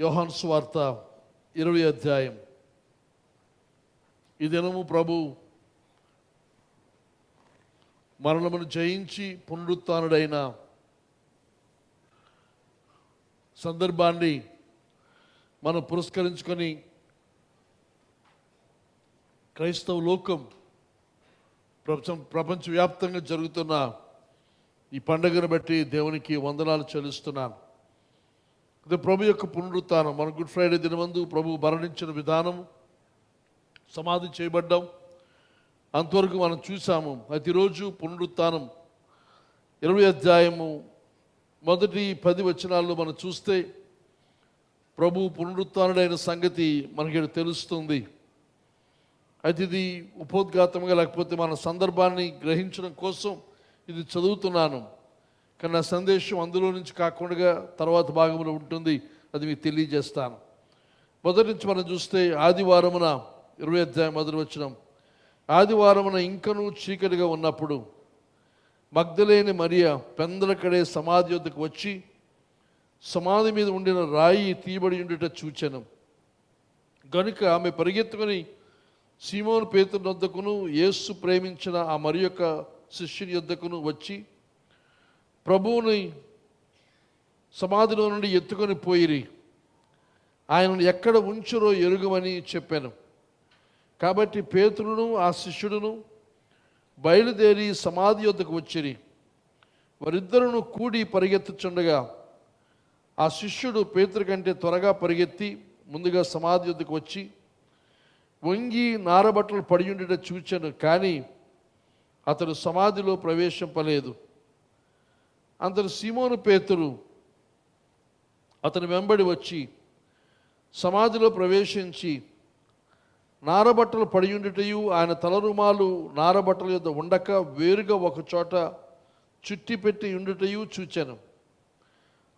యోహాను సువార్త 20వ అధ్యాయం. ఈ దినము ప్రభు మరణమును జయించి పునరుత్థానుడైన సందర్భాన్ని మనం పురస్కరించుకొని క్రైస్తవ లోకం ప్రపంచవ్యాప్తంగా జరుగుతున్న ఈ పండుగను బట్టి దేవునికి వందనాలు చెల్లిస్తున్నాను. ఇది ప్రభు యొక్క పునరుత్థానం. మన గుడ్ ఫ్రైడే దినమందు ప్రభు మరణించిన విధానం, సమాధి చేయబడ్డాం, అంతవరకు మనం చూసాము. ప్రతిరోజు పునరుత్థానం 20వ అధ్యాయము మొదటి 10 వచనాల్లో మనం చూస్తే ప్రభు పునరుత్థానుడైన సంగతి మనకి తెలుస్తుంది. అయితే ఇది ఉపోద్ఘాతంగా లేకపోతే మన సందర్భాన్ని గ్రహించడం కోసం ఇది చదువుతున్నాను, కానీ నా సందేశం అందులో నుంచి కాకుండా తర్వాత భాగంలో ఉంటుంది, అది మీకు తెలియజేస్తాను. మొదటి నుంచి మనం చూస్తే ఆదివారమున 20వ అధ్యాయం మొదటి వచనం. ఆదివారమున ఇంకనూ చీకటిగా ఉన్నప్పుడు మగ్దలేని మరియా పెందలకడే సమాధి వద్దకు వచ్చి సమాధి మీద ఉండిన రాయి తీయబడి ఉండుట చూచెను. గనుక ఆమె పరిగెత్తుకొని సీమోను పేతురు వద్దకును యేసు ప్రేమించిన ఆ మరి యొక్క శిష్యుని వద్దకును వచ్చి ప్రభువుని సమాధిలో నుండి ఎత్తుకొని పోయిరి, ఆయనను ఎక్కడ ఉంచురో ఎరుగమని చెప్పాను. కాబట్టి పేతురును ఆ శిష్యుడును బయలుదేరి సమాధి వద్దకు వచ్చిరి. వారిద్దరును కూడి పరిగెత్తుచుండగా ఆ శిష్యుడు పేతురు కంటే త్వరగా పరిగెత్తి ముందుగా సమాధి వద్దకు వచ్చి వంగి నారబట్టలు పడి ఉండేట చూచాను, కానీ అతడు సమాధిలో ప్రవేశింపలేదు. అంతటి సీమోను పేతురు అతని వెంబడి వచ్చి సమాధిలో ప్రవేశించి నారబట్టలు పడి ఉండుటయు ఆయన తలరుమాలు నారబట్టల యొద్ద ఉండక వేరుగా ఒక చోట చుట్టి పెట్టి ఉండుటయు చూచాను.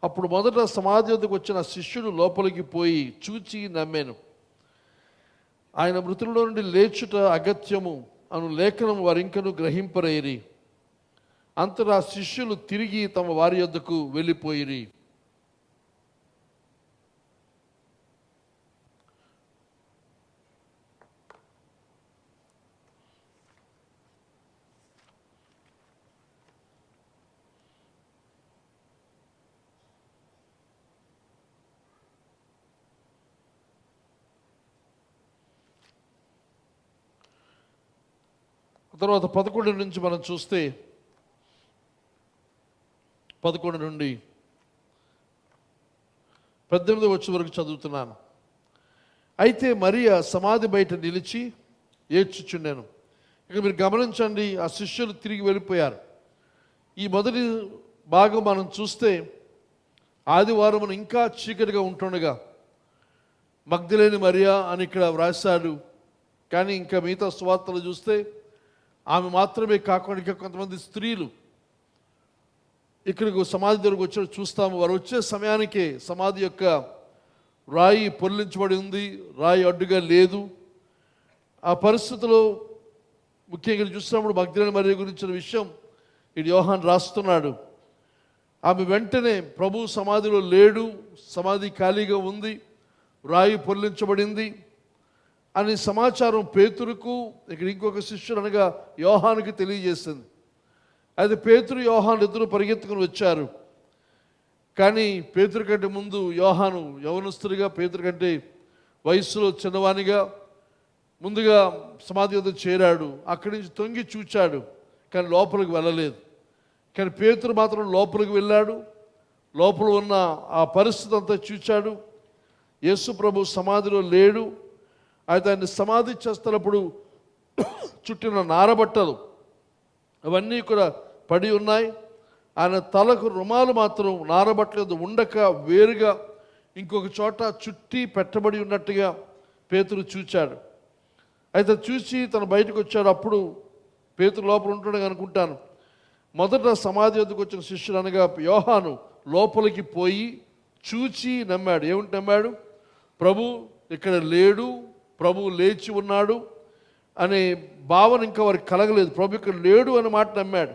అప్పుడు మొదట సమాధి వద్దకు వచ్చిన శిష్యుడు లోపలికి పోయి చూచి నమ్మాను. ఆయన మృతుల్లో నుండి లేచుట అగత్యము అను లేఖనం వారింకను గ్రహింపరేరి. అంతటా శిష్యులు తిరిగి తమ వారి యొద్దకు వెళ్ళిపోయిరి. తర్వాత 11 నుంచి మనం చూస్తే 11 నుండి 18 వచ్చే వరకు చదువుతున్నాను. అయితే మరియా సమాధి బయట నిలిచి ఏడ్చుచుండెను. ఇక మీరు గమనించండి, ఆ శిష్యులు తిరిగి వెళ్ళిపోయారు. ఈ మొదటి భాగం మనం చూస్తే ఆదివారం ఇంకా చీకటిగా ఉంటుండగా మగ్దలేని మరియా అని ఇక్కడ వ్రాసాడు, కానీ ఇంకా మిగతా సువార్తలు చూస్తే ఆమె మాత్రమే కాకుండా ఇంకా కొంతమంది స్త్రీలు ఇక్కడికి సమాధి దగ్గరకు వచ్చి చూస్తాము. వారు వచ్చే సమయానికే సమాధి యొక్క రాయి పొర్లించబడి ఉంది, రాయి అడ్డుగా లేదు. ఆ పరిస్థితిలో ముఖ్యంగా చూసినప్పుడు మగ్దలేని మరియ గురించిన విషయం ఇది యోహాను రాస్తున్నాడు. ఆమె వెంటనే ప్రభు సమాధిలో లేడు, సమాధి ఖాళీగా ఉంది, రాయి పొర్లించబడింది అని సమాచారం పేతురుకు ఇక్కడ ఇంకొక శిష్యుడు అనగా యోహానుకి తెలియజేసింది. అయితే పేతురు యోహాను ఇద్దరు పరిగెత్తుకుని వచ్చారు. కానీ పేతురు కంటే ముందు యోహాను యవనస్తుడిగా, పేతురు కంటే వయస్సులో చిన్నవానిగా ముందుగా సమాధి వద్ద చేరాడు. అక్కడి నుంచి తొంగి చూచాడు, కానీ లోపలికి వెళ్ళలేదు. కానీ పేతురు మాత్రం లోపలికి వెళ్ళాడు. లోపల ఉన్న ఆ పరిస్థితి అంతా చూచాడు. యేసు ప్రభు సమాధిలో లేడు. అయితే ఆయన సమాధి చేస్తున్నప్పుడు చుట్టిన నారబట్టలు అవన్నీ కూడా పడి ఉన్నాయి. ఆయన తలకు రుమాలు మాత్రం నారబట్టలు ఉండక వేరుగా ఇంకొక చోట చుట్టి పెట్టబడి ఉన్నట్టుగా పేతురు చూచాడు. అయితే చూసి తను బయటకు వచ్చాడు. అప్పుడు పేతురు లోపల ఉంటుండగా అనుకుంటాను, మొదట సమాధి వద్దకు వచ్చిన శిష్యుడు అనగా యోహాను లోపలికి పోయి చూచి నమ్మాడు. ఏమిటి నమ్మాడు? ప్రభు ఇక్కడ లేడు, ప్రభు లేచి ఉన్నాడు అనే భావన ఇంకా వారికి కలగలేదు. ప్రభు ఇక్కడ లేడు అనే మాట నమ్మాడు.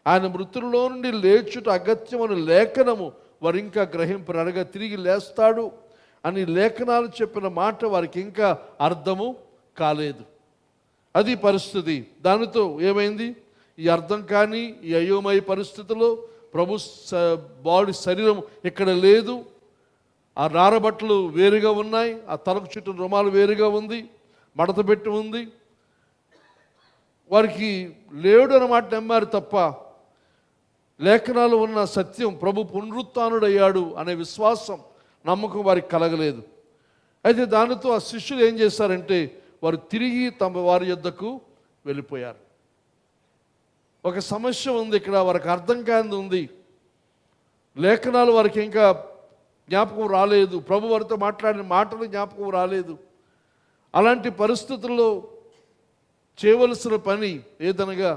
ఆయన మృతుల్లో నుండి లేచుట అగత్యం అనే లేఖనము వారు ఇంకా గ్రహింపరు. అనగా తిరిగి లేస్తాడు అని లేఖనాలు చెప్పిన మాట వారికి ఇంకా అర్థము కాలేదు. అది పరిస్థితి. దానితో ఏమైంది? ఈ అర్థం కాని ఈ అయోమయ పరిస్థితిలో ప్రభు బాడీ శరీరం ఇక్కడ లేదు, ఆ నారబట్టలు వేరుగా ఉన్నాయి, ఆ తలకు చుట్టూ రుమాలు వేరుగా ఉంది, మడత పెట్టి ఉంది. వారికి లేడు అన్నమాట నమ్మారు తప్ప లేఖనాలు ఉన్న సత్యం ప్రభు పునరుత్థానుడయ్యాడు అనే విశ్వాసం, నమ్మకం వారికి కలగలేదు. అయితే దానితో ఆ శిష్యులు ఏం చేశారంటే వారు తిరిగి తమ వారి యొద్దకు వెళ్ళిపోయారు. ఒక సమస్య ఉంది ఇక్కడ, వారికి అర్థం కానిది ఉంది. లేఖనాలు వారికి ఇంకా జ్ఞాపకం రాలేదు, ప్రభు వారితో మాట్లాడిన మాటలు జ్ఞాపకం రాలేదు. అలాంటి పరిస్థితుల్లో చేయవలసిన పని ఏదనగా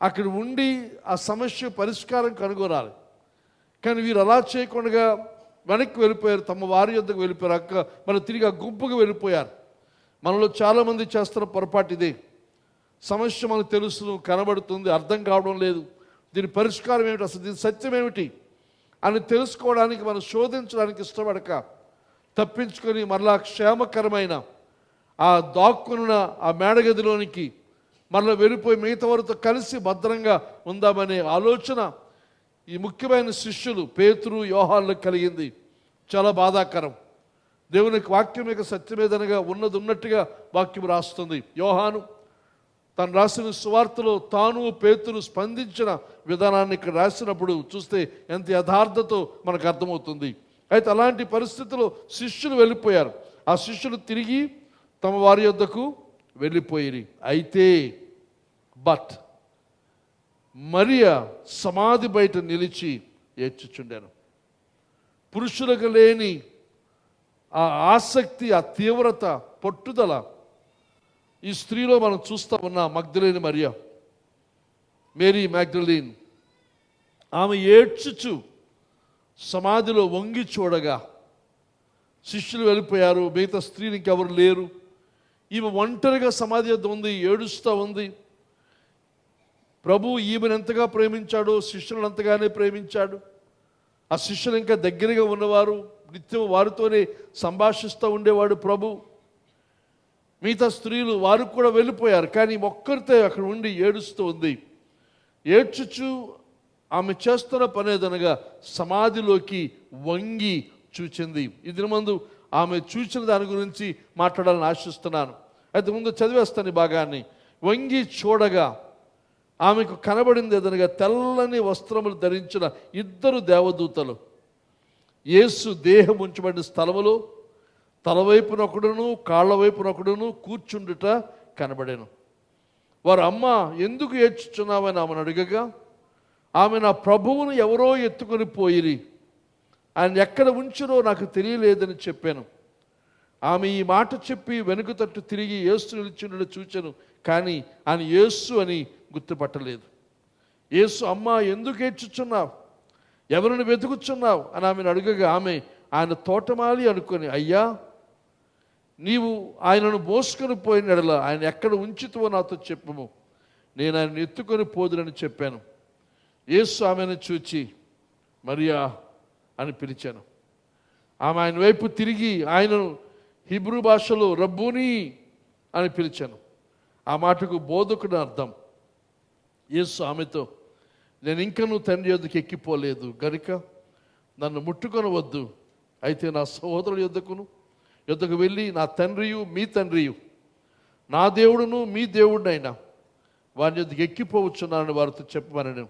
అక్కడ ఉండి ఆ సమస్య పరిష్కారం కనుగొనాలి. కానీ వీరు అలా చేయకుండా వెనక్కి వెళ్ళిపోయారు, తమ వారి యొద్దకు వెళ్ళిపోయారు. మన తిరిగి ఆ గుంపుకు వెళ్ళిపోయారు. మనలో చాలామంది చేస్తున్న పొరపాటు ఇదే. సమస్య మనకు తెలుసు, కనబడుతుంది, అర్థం కావడం లేదు, దీని పరిష్కారం ఏమిటి, అసలు దీని సత్యం ఏమిటి అని తెలుసుకోవడానికి మనం శోధించడానికి ఇష్టపడక తప్పించుకొని మరలా క్షేమకరమైన ఆ దాక్కున్న ఆ మేడగదిలోనికి మరలా వెళ్ళిపోయి మిగతా వారితో కలిసి భద్రంగా ఉందామనే ఆలోచన ఈ ముఖ్యమైన శిష్యులు పేతురు యోహానులకు కలిగింది. చాలా బాధాకరం. దేవునికి వాక్యం యొక్క సత్యమేదనగా ఉన్నది ఉన్నట్టుగా వాక్యం రాస్తుంది. యోహాను తను రాసిన సువార్తలో తాను పేతురు స్పందించిన విధానాన్ని ఇక్కడ రాసినప్పుడు చూస్తే ఎంత యథార్థతో మనకు అర్థమవుతుంది. అయితే అలాంటి పరిస్థితుల్లో శిష్యులు వెళ్ళిపోయారు. ఆ శిష్యులు తిరిగి తమ వారి యొద్దకు వెళ్ళిపోయిరి. అయితే మరియా సమాధి బయట నిలిచి ఏడ్చుచుండాను. పురుషులకు లేని ఆ ఆసక్తి, ఆ తీవ్రత, పట్టుదల ఈ స్త్రీలో మనం చూస్తూ ఉన్నాం. మగ్దలేని మరియా, మేరీ మ్యాగ్డలీన్, ఆమె ఏడ్చుచు సమాధిలో వంగి చూడగా శిష్యులు వెళ్ళిపోయారు, మిగతా స్త్రీలు ఇంకెవరు లేరు. ఈమె ఒంటరిగా సమాధి వద్ద ఉంది, ఏడుస్తూ ఉంది. ప్రభు ఈమెను ఎంతగా ప్రేమించాడో శిష్యులను అంతగానే ప్రేమించాడు. ఆ శిష్యులు ఇంకా దగ్గరగా ఉన్నవారు, నిత్యం వారితోనే సంభాషిస్తూ ఉండేవాడు ప్రభు. మిగతా స్త్రీలు వారు కూడా వెళ్ళిపోయారు, కానీ ఒక్కరితో అక్కడ ఉండి ఏడుస్తూ ఉంది. ఏడ్చుచు ఆమె చేస్తున్న పనేదనగా సమాధిలోకి వంగి చూచింది. ఇది ముందు ఆమె చూచిన దాని గురించి మాట్లాడాలని ఆశిస్తున్నాను. అయితే ముందు చదివేస్తాను ఈ భాగాన్ని. వంగి చూడగా ఆమెకు కనబడింది ఏదనగా తెల్లని వస్త్రములు ధరించిన ఇద్దరు దేవదూతలు యేసు దేహం ఉంచబడిన స్థలములో తలవైపున ఒకడును కాళ్ళ వైపున ఒకడును కూర్చుండుట కనబడాను. వారు అమ్మ ఎందుకు ఏడ్చుచున్నావని ఆమెను అడగగా ఆమె నా ప్రభువును ఎవరో ఎత్తుకొని పోయిరి, ఆయన ఎక్కడ ఉంచిరో నాకు తెలియలేదని చెప్పాను. ఆమె ఈ మాట చెప్పి వెనుక తట్టు తిరిగి యేసు నిలిచిండు చూచాను, కానీ ఆయన యేసు అని గుర్తుపట్టలేదు. యేసు అమ్మ ఎందుకు ఏడ్చుచున్నావు, ఎవరిని వెతుకుచున్నావు అని ఆమెను అడగగా ఆమె ఆయన తోటమాలి అనుకొని, అయ్యా నీవు ఆయనను మోసుకొని పోయిన ఎడల ఆయన ఎక్కడ ఉంచితువో నాతో చెప్పము, నేను ఆయన ఎత్తుకొని పోదునని చెప్పాను. యేసు ఆమెను చూచి మరియా అని పిలిచాను. ఆమె ఆయన వైపు తిరిగి ఆయనను హిబ్రూ భాషలో రబ్బూని అని పిలిచాను. ఆ మాటకు బోధకుడు అర్థం. యేసు ఆమెతో, నేను ఇంకనూ తండ్రి యొద్దకు ఎక్కిపోలేదు గనుక నన్ను ముట్టుకొనవద్దు. అయితే నా సహోదరుల యొద్దకు వెళ్ళి నా తండ్రియు మీ తండ్రియు, నా దేవుడును మీ దేవుడినైనా వారి యొద్దకు ఎక్కిపోవచ్చున్నానని వారితో చెప్పమని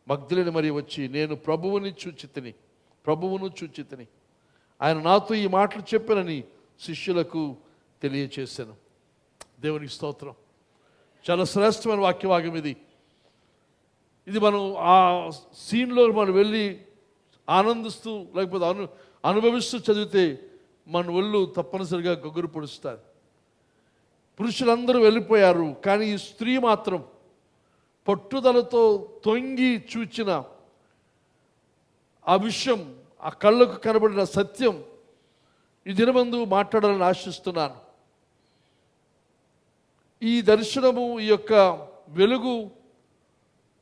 మగ్దలేని మరి వచ్చి నేను ప్రభువును చూచి తిని ఆయన నాతో ఈ మాటలు చెప్పానని శిష్యులకు తెలియచేశాను. దేవునికి స్తోత్రం. చాలా శ్రేష్టమైన వాక్యభాగం ఇది. ఇది మనం ఆ సీన్లో మనం వెళ్ళి ఆనందిస్తూ లేకపోతే అనుభవిస్తూ చదివితే మన ఒళ్ళు తప్పనిసరిగా గొగ్గురు పొడుస్తారు. పురుషులందరూ వెళ్ళిపోయారు, కానీ ఈ స్త్రీ మాత్రం పట్టుదలతో తొంగి చూచిన ఆ విషయం, ఆ కళ్ళకు కనబడిన సత్యం ఈ దినమందు మాట్లాడాలని ఆశిస్తున్నాను. ఈ దర్శనము, ఈ యొక్క వెలుగు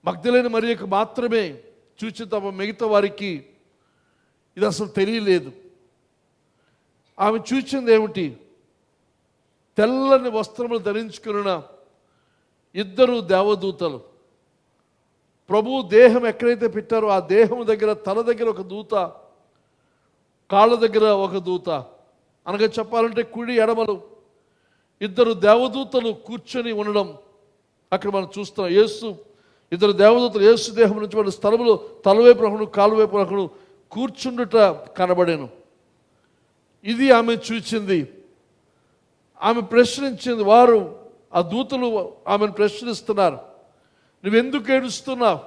మగ్దలేని మరియకు మాత్రమే చూచి తప్ప మిగతా వారికి ఇది అసలు తెలియలేదు. ఆమె చూచింది ఏమిటి? తెల్లని వస్త్రములు ధరించుకున్న ఇద్దరు దేవదూతలు. ప్రభువు దేహం ఎక్కడైతే పెట్టారో ఆ దేహం దగ్గర, తల దగ్గర ఒక దూత, కాళ్ళ దగ్గర ఒక దూత, అనగా చెప్పాలంటే కుడి ఎడమలు ఇద్దరు దేవదూతలు కూర్చొని ఉండడం అక్కడ మనం చూస్తాం. యేసు, ఇద్దరు దేవదూతలు యేసు దేహం నుంచి వాళ్ళ స్థలములో తలవైపు ఒకడు, కాలువైపు ఒకడు కూర్చుండుట కనబడేను. ఇది ఆమె చూచింది. ఆమె ప్రశ్నించింది. వారు, ఆ దూతలు ఆమెను ప్రశ్నిస్తున్నారు, నువ్వెందుకు ఏడుస్తున్నావు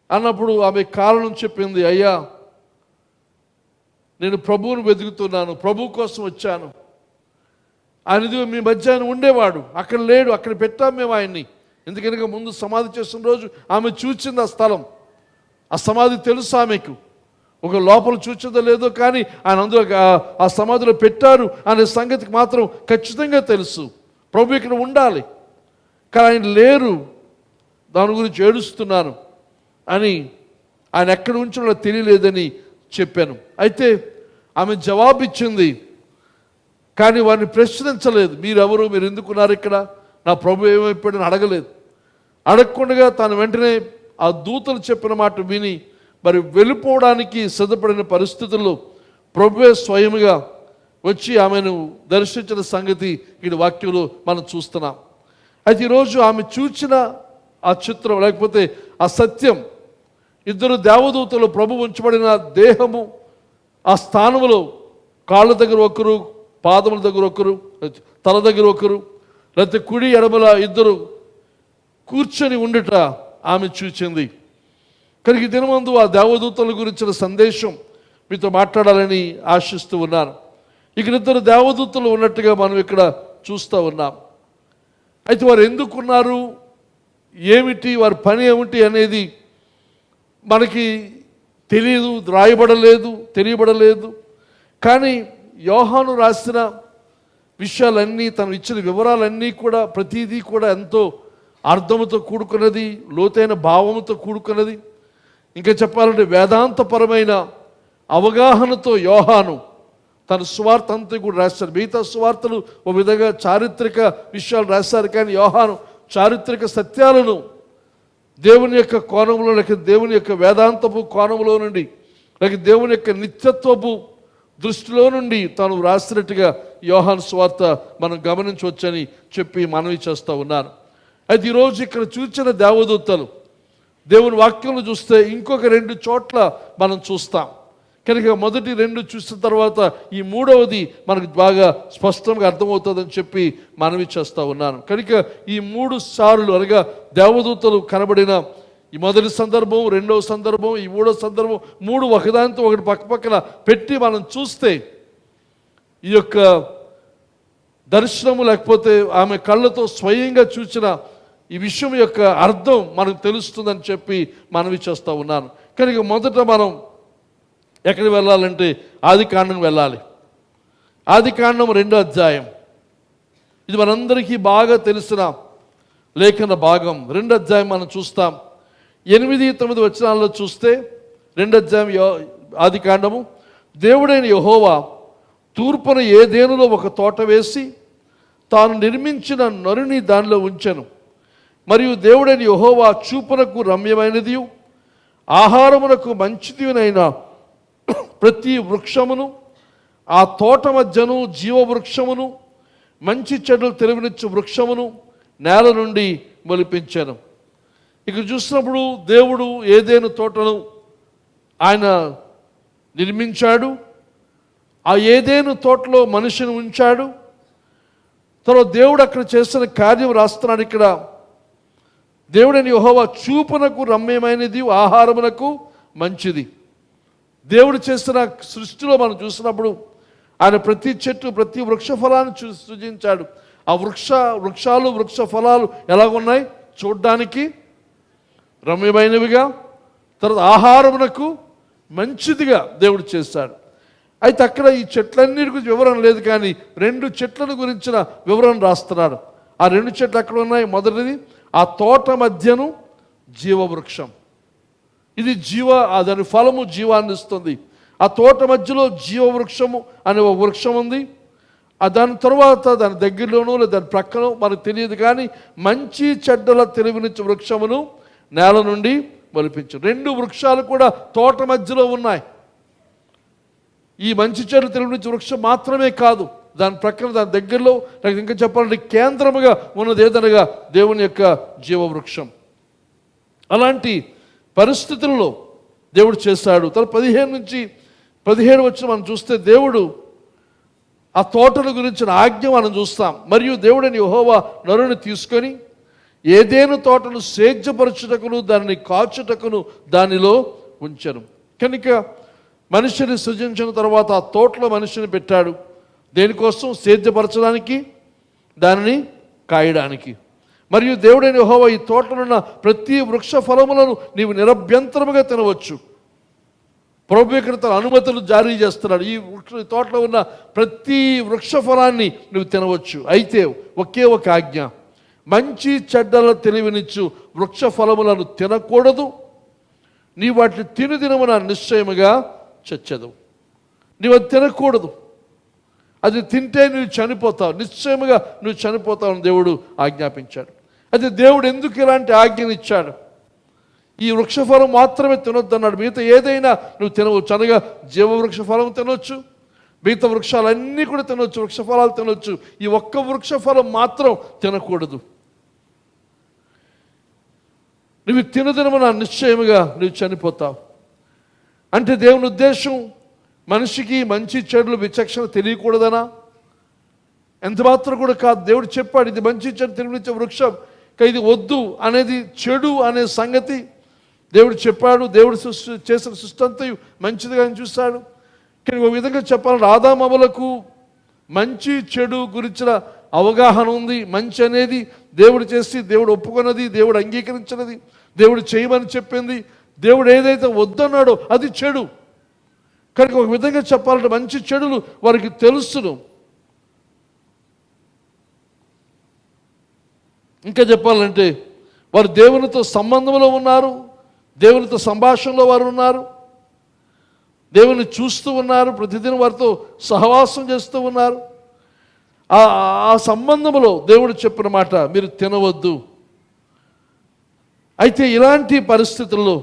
అన్నప్పుడు ఆమె కారణం చెప్పింది. అయ్యా, నేను ప్రభువును వెతుకుతున్నాను, ప్రభు కోసం వచ్చాను. ఆయన మీ మధ్య ఆయన ఉండేవాడు, అక్కడ లేడు, అక్కడ పెట్టాం మేము ఆయన్ని. ఎందుకనగా ముందు సమాధి చేస్తున్న రోజు ఆమె చూచింది ఆ స్థలం, ఆ సమాధి తెలుసు ఆమెకు. ఒక లోపల చూచిందో లేదో కానీ ఆయన అందులో ఆ సమాధిలో పెట్టారు అనే సంగతికి మాత్రం ఖచ్చితంగా తెలుసు. ప్రభు ఇక్కడ ఉండాలి, కానీ ఆయన లేరు, దాని గురించి ఏడుస్తున్నాను అని, ఆయన ఎక్కడి ఉంచో తెలియలేదని చెప్పాను. అయితే ఆమె జవాబిచ్చింది, కానీ వారిని ప్రశ్నించలేదు. మీరెవరు, మీరు ఎందుకున్నారు ఇక్కడ, నా ప్రభు ఏమైపోయాడని అడగలేదు. అడగకుండా తాను వెంటనే ఆ దూతలు చెప్పిన మాట విని మరి వెళ్ళిపోవడానికి సిద్ధపడిన పరిస్థితుల్లో ప్రభువే స్వయముగా వచ్చి ఆమెను దర్శించిన సంగతి ఈ వాక్యంలో మనం చూస్తున్నాం. అయితే ఈరోజు ఆమె చూచిన ఆ చిత్రం, లేకపోతే ఆ సత్యం, ఇద్దరు దేవదూతలు ప్రభు ఉంచబడిన దేహము ఆ స్థానంలో కాళ్ళ దగ్గర ఒకరు, పాదముల దగ్గర ఒకరు, తల దగ్గర ఒకరు, లేకపోతే కుడి ఎడమల ఇద్దరు కూర్చొని ఉండుట ఆమె చూచింది. కనుక ఈ దినమందు ఆ దేవదూతల గురించిన సందేశం మీతో మాట్లాడాలని ఆశిస్తూ ఉన్నాను. ఇక్కడ ఇద్దరు దేవదూతలు ఉన్నట్టుగా మనం ఇక్కడ చూస్తూ ఉన్నాం. అయితే వారు ఎందుకున్నారు, ఏమిటి, వారి పని ఏమిటి అనేది మనకి తెలియదు, రాయబడలేదు, తెలియబడలేదు. కానీ యోహాను రాసిన విషయాలన్నీ, తను ఇచ్చిన వివరాలన్నీ కూడా, ప్రతిదీ కూడా ఎంతో అర్థముతో కూడుకున్నది, లోతైన భావముతో కూడుకున్నది. ఇంకా చెప్పాలంటే వేదాంతపరమైన అవగాహనతో యోహాను తన సువార్త అంతా కూడా రాశారు. మిగతా సువార్తలు ఒక విధంగా చారిత్రక విషయాలు రాశారు, కానీ యోహాను చారిత్రక సత్యాలను దేవుని యొక్క కోణంలో, లేక దేవుని యొక్క వేదాంతపు కోణంలో నుండి, లేక దేవుని యొక్క నిత్యత్వపు దృష్టిలో నుండి తాను రాసినట్టుగా యోహాను సువార్త మనం గమనించవచ్చని చెప్పి మనవి చేస్తూ ఉన్నాను. అయితే ఈరోజు ఇక్కడ చూసిన దేవదూతలు దేవుని వాక్యంలో చూస్తే ఇంకొక 2 చోట్ల మనం చూస్తాం. కనుక మొదటి 2 చూసిన తర్వాత ఈ మూడవది మనకు బాగా స్పష్టంగా అర్థమవుతుందని చెప్పి మనవి చేస్తూ ఉన్నాను. కనుక ఈ 3 సార్లు అనగా దేవదూతలు కనబడిన ఈ మొదటి సందర్భం, రెండవ సందర్భం, ఈ మూడవ సందర్భం, 3 ఒకదానితో ఒకటి పక్కపక్కన పెట్టి మనం చూస్తే ఈ యొక్క దర్శనము, లేకపోతే ఆమె కళ్ళతో స్వయంగా చూసిన ఈ విషయం యొక్క అర్థం మనకు తెలుస్తుందని చెప్పి మనవి చేస్తూ ఉన్నాను. కనుక మొదట మనం ఎక్కడికి వెళ్ళాలంటే ఆదికాండం వెళ్ళాలి. ఆదికాండం 2వ అధ్యాయం. ఇది మనందరికీ బాగా తెలిసిన లేఖన భాగం. 2వ అధ్యాయం మనం చూస్తాం. 8-9 వచనాల్లో చూస్తే 2వ అధ్యాయం ఆదికాండము, దేవుడైన యెహోవా తూర్పున ఏదేనులో ఒక తోట వేసి తాను నిర్మించిన నరుని దానిలో ఉంచెను. మరియు దేవుడైన యెహోవా చూపునకు రమ్యమైనది, ఆహారమునకు మంచిదినైన ప్రతి వృక్షమును, ఆ తోట మధ్యను జీవవృక్షమును, మంచి చెడులు తెలివినిచ్చు వృక్షమును నేల నుండి మొలిపించాను. ఇక్కడ చూసినప్పుడు దేవుడు ఏదేను తోటను ఆయన నిర్మించాడు. ఆ ఏదేను తోటలో మనిషిని ఉంచాడు. తర్వాత దేవుడు అక్కడ చేసిన కార్యం రాస్తున్నాడు. ఇక్కడ దేవుడైన యెహోవా చూపునకు రమ్యమైనది, ఆహారమునకు మంచిది. దేవుడు చేసిన సృష్టిలో మనం చూసినప్పుడు ఆయన ప్రతి చెట్టు, ప్రతి వృక్ష ఫలాన్ని సృజించాడు. ఆ వృక్షాలు వృక్ష ఫలాలు ఎలాగున్నాయి, చూడ్డానికి రమ్యమైనవిగా, తర్వాత ఆహారమునకు మంచిదిగా దేవుడు చేశాడు. అయితే అక్కడ ఈ చెట్లన్నిటి గురించి వివరణ లేదు, కానీ 2 చెట్లను గురించిన వివరణ రాస్తున్నాడు. ఆ 2 చెట్లు ఎక్కడ ఉన్నాయి? మొదటిది ఆ తోట మధ్యను జీవవృక్షం. ఇది దాని ఫలము జీవాన్ని ఇస్తుంది. ఆ తోట మధ్యలో జీవవృక్షము అనే ఒక వృక్షం ఉంది. దాని తర్వాత దాని దగ్గరలోనూ లేదా దాని ప్రక్కనో మనకు తెలియదు, కానీ మంచి చెడ్డల తెలివినిచ్చు వృక్షమును నేల నుండి మొలిపించు. 2 వృక్షాలు కూడా తోట మధ్యలో ఉన్నాయి. ఈ మంచి చెడ్డల తెలివినిచ్చు వృక్షం మాత్రమే కాదు, దాని ప్రక్కన దాని దగ్గరలో, నాకు ఇంకా చెప్పాలంటే కేంద్రముగా ఉన్నది ఏదనగా దేవుని యొక్క జీవవృక్షం. అలాంటి పరిస్థితుల్లో దేవుడు చేశాడు. తన 15 నుంచి 17 వచ్చిన మనం చూస్తే దేవుడు ఆ తోటల గురించిన ఆజ్ఞ మనం చూస్తాం. మరియు దేవుడని యెహోవా నరుని తీసుకొని ఏదేను తోటను సేద్యపరచుటకును దానిని కాచుటకును దానిలో ఉంచెను. కనుక మనిషిని సృజించిన తర్వాత ఆ తోటలో మనిషిని పెట్టాడు. దేనికోసం? సేద్యపరచడానికి, దానిని కాయడానికి. మరియు దేవుడైన యెహోవా ఈ తోటలున్న ప్రతి వృక్ష ఫలములను నీవు నిరభ్యంతరముగా తినవచ్చు. ప్రభు ఇక్కడ తన అనుమతులు జారీ చేస్తున్నాడు. ఈ తోటలో ఉన్న ప్రతి వృక్ష ఫలాన్ని నువ్వు తినవచ్చు. అయితే ఒకే ఒక ఆజ్ఞ, మంచి చెడ్డల తెలివినిచ్చు వృక్ష ఫలములను తినకూడదు. నీ వాటిని తినుదినమున నిశ్చయముగా చచ్చెదవు. నీవు అది తినకూడదు. అది తింటే నువ్వు చనిపోతావు, నిశ్చయముగా నువ్వు చనిపోతావు అని దేవుడు ఆజ్ఞాపించాడు. అయితే దేవుడు ఎందుకు ఇలాంటి ఆజ్ఞనిచ్చాడు? ఈ వృక్షఫలం మాత్రమే తినొద్దు అన్నాడు. మిగతా ఏదైనా నువ్వు తినవచ్చు. అనగా జీవవృక్ష ఫలం తినొచ్చు, మిగతా వృక్షాలన్నీ కూడా తినొచ్చు, వృక్షఫలాలు తినొచ్చు. ఈ ఒక్క వృక్షఫలం మాత్రం తినకూడదు. నువ్వు తినదినమున నిశ్చయముగా నువ్వు చనిపోతావు. అంటే దేవుని ఉద్దేశం మనిషికి మంచి చెడులు విచక్షణ తెలియకూడదనా? ఎంత మాత్రం కూడా కాదు. దేవుడు చెప్పాడు, ఇది మంచి చెడు తెలియనిచ్చే వృక్షం, ఇది వద్దు అనేది చెడు అనే సంగతి దేవుడు చెప్పాడు. దేవుడు చేసిన సృష్టి అంతా మంచిదిగా చూశాడు. కానీ ఒక విధంగా చెప్పాలంటే ఆదామవలకు మంచి చెడు గురించిన అవగాహన ఉంది. మంచి అనేది దేవుడు చేసి దేవుడు ఒప్పుకున్నది, దేవుడు అంగీకరించినది, దేవుడు చేయమని చెప్పింది. దేవుడు ఏదైతే వద్దన్నాడో అది చెడు. కనుక ఒక విధంగా చెప్పాలంటే మంచి చెడులు వారికి తెలుసును. ఇంకా చెప్పాలంటే వారు దేవునితో సంబంధంలో ఉన్నారు, దేవునితో సంభాషణలో వారు ఉన్నారు, దేవుని చూస్తూ ఉన్నారు, ప్రతిదిన వారితో సహవాసం చేస్తూ ఉన్నారు. ఆ సంబంధంలో దేవుడు చెప్పిన మాట మీరు తినవద్దు. అయితే ఇలాంటి పరిస్థితుల్లో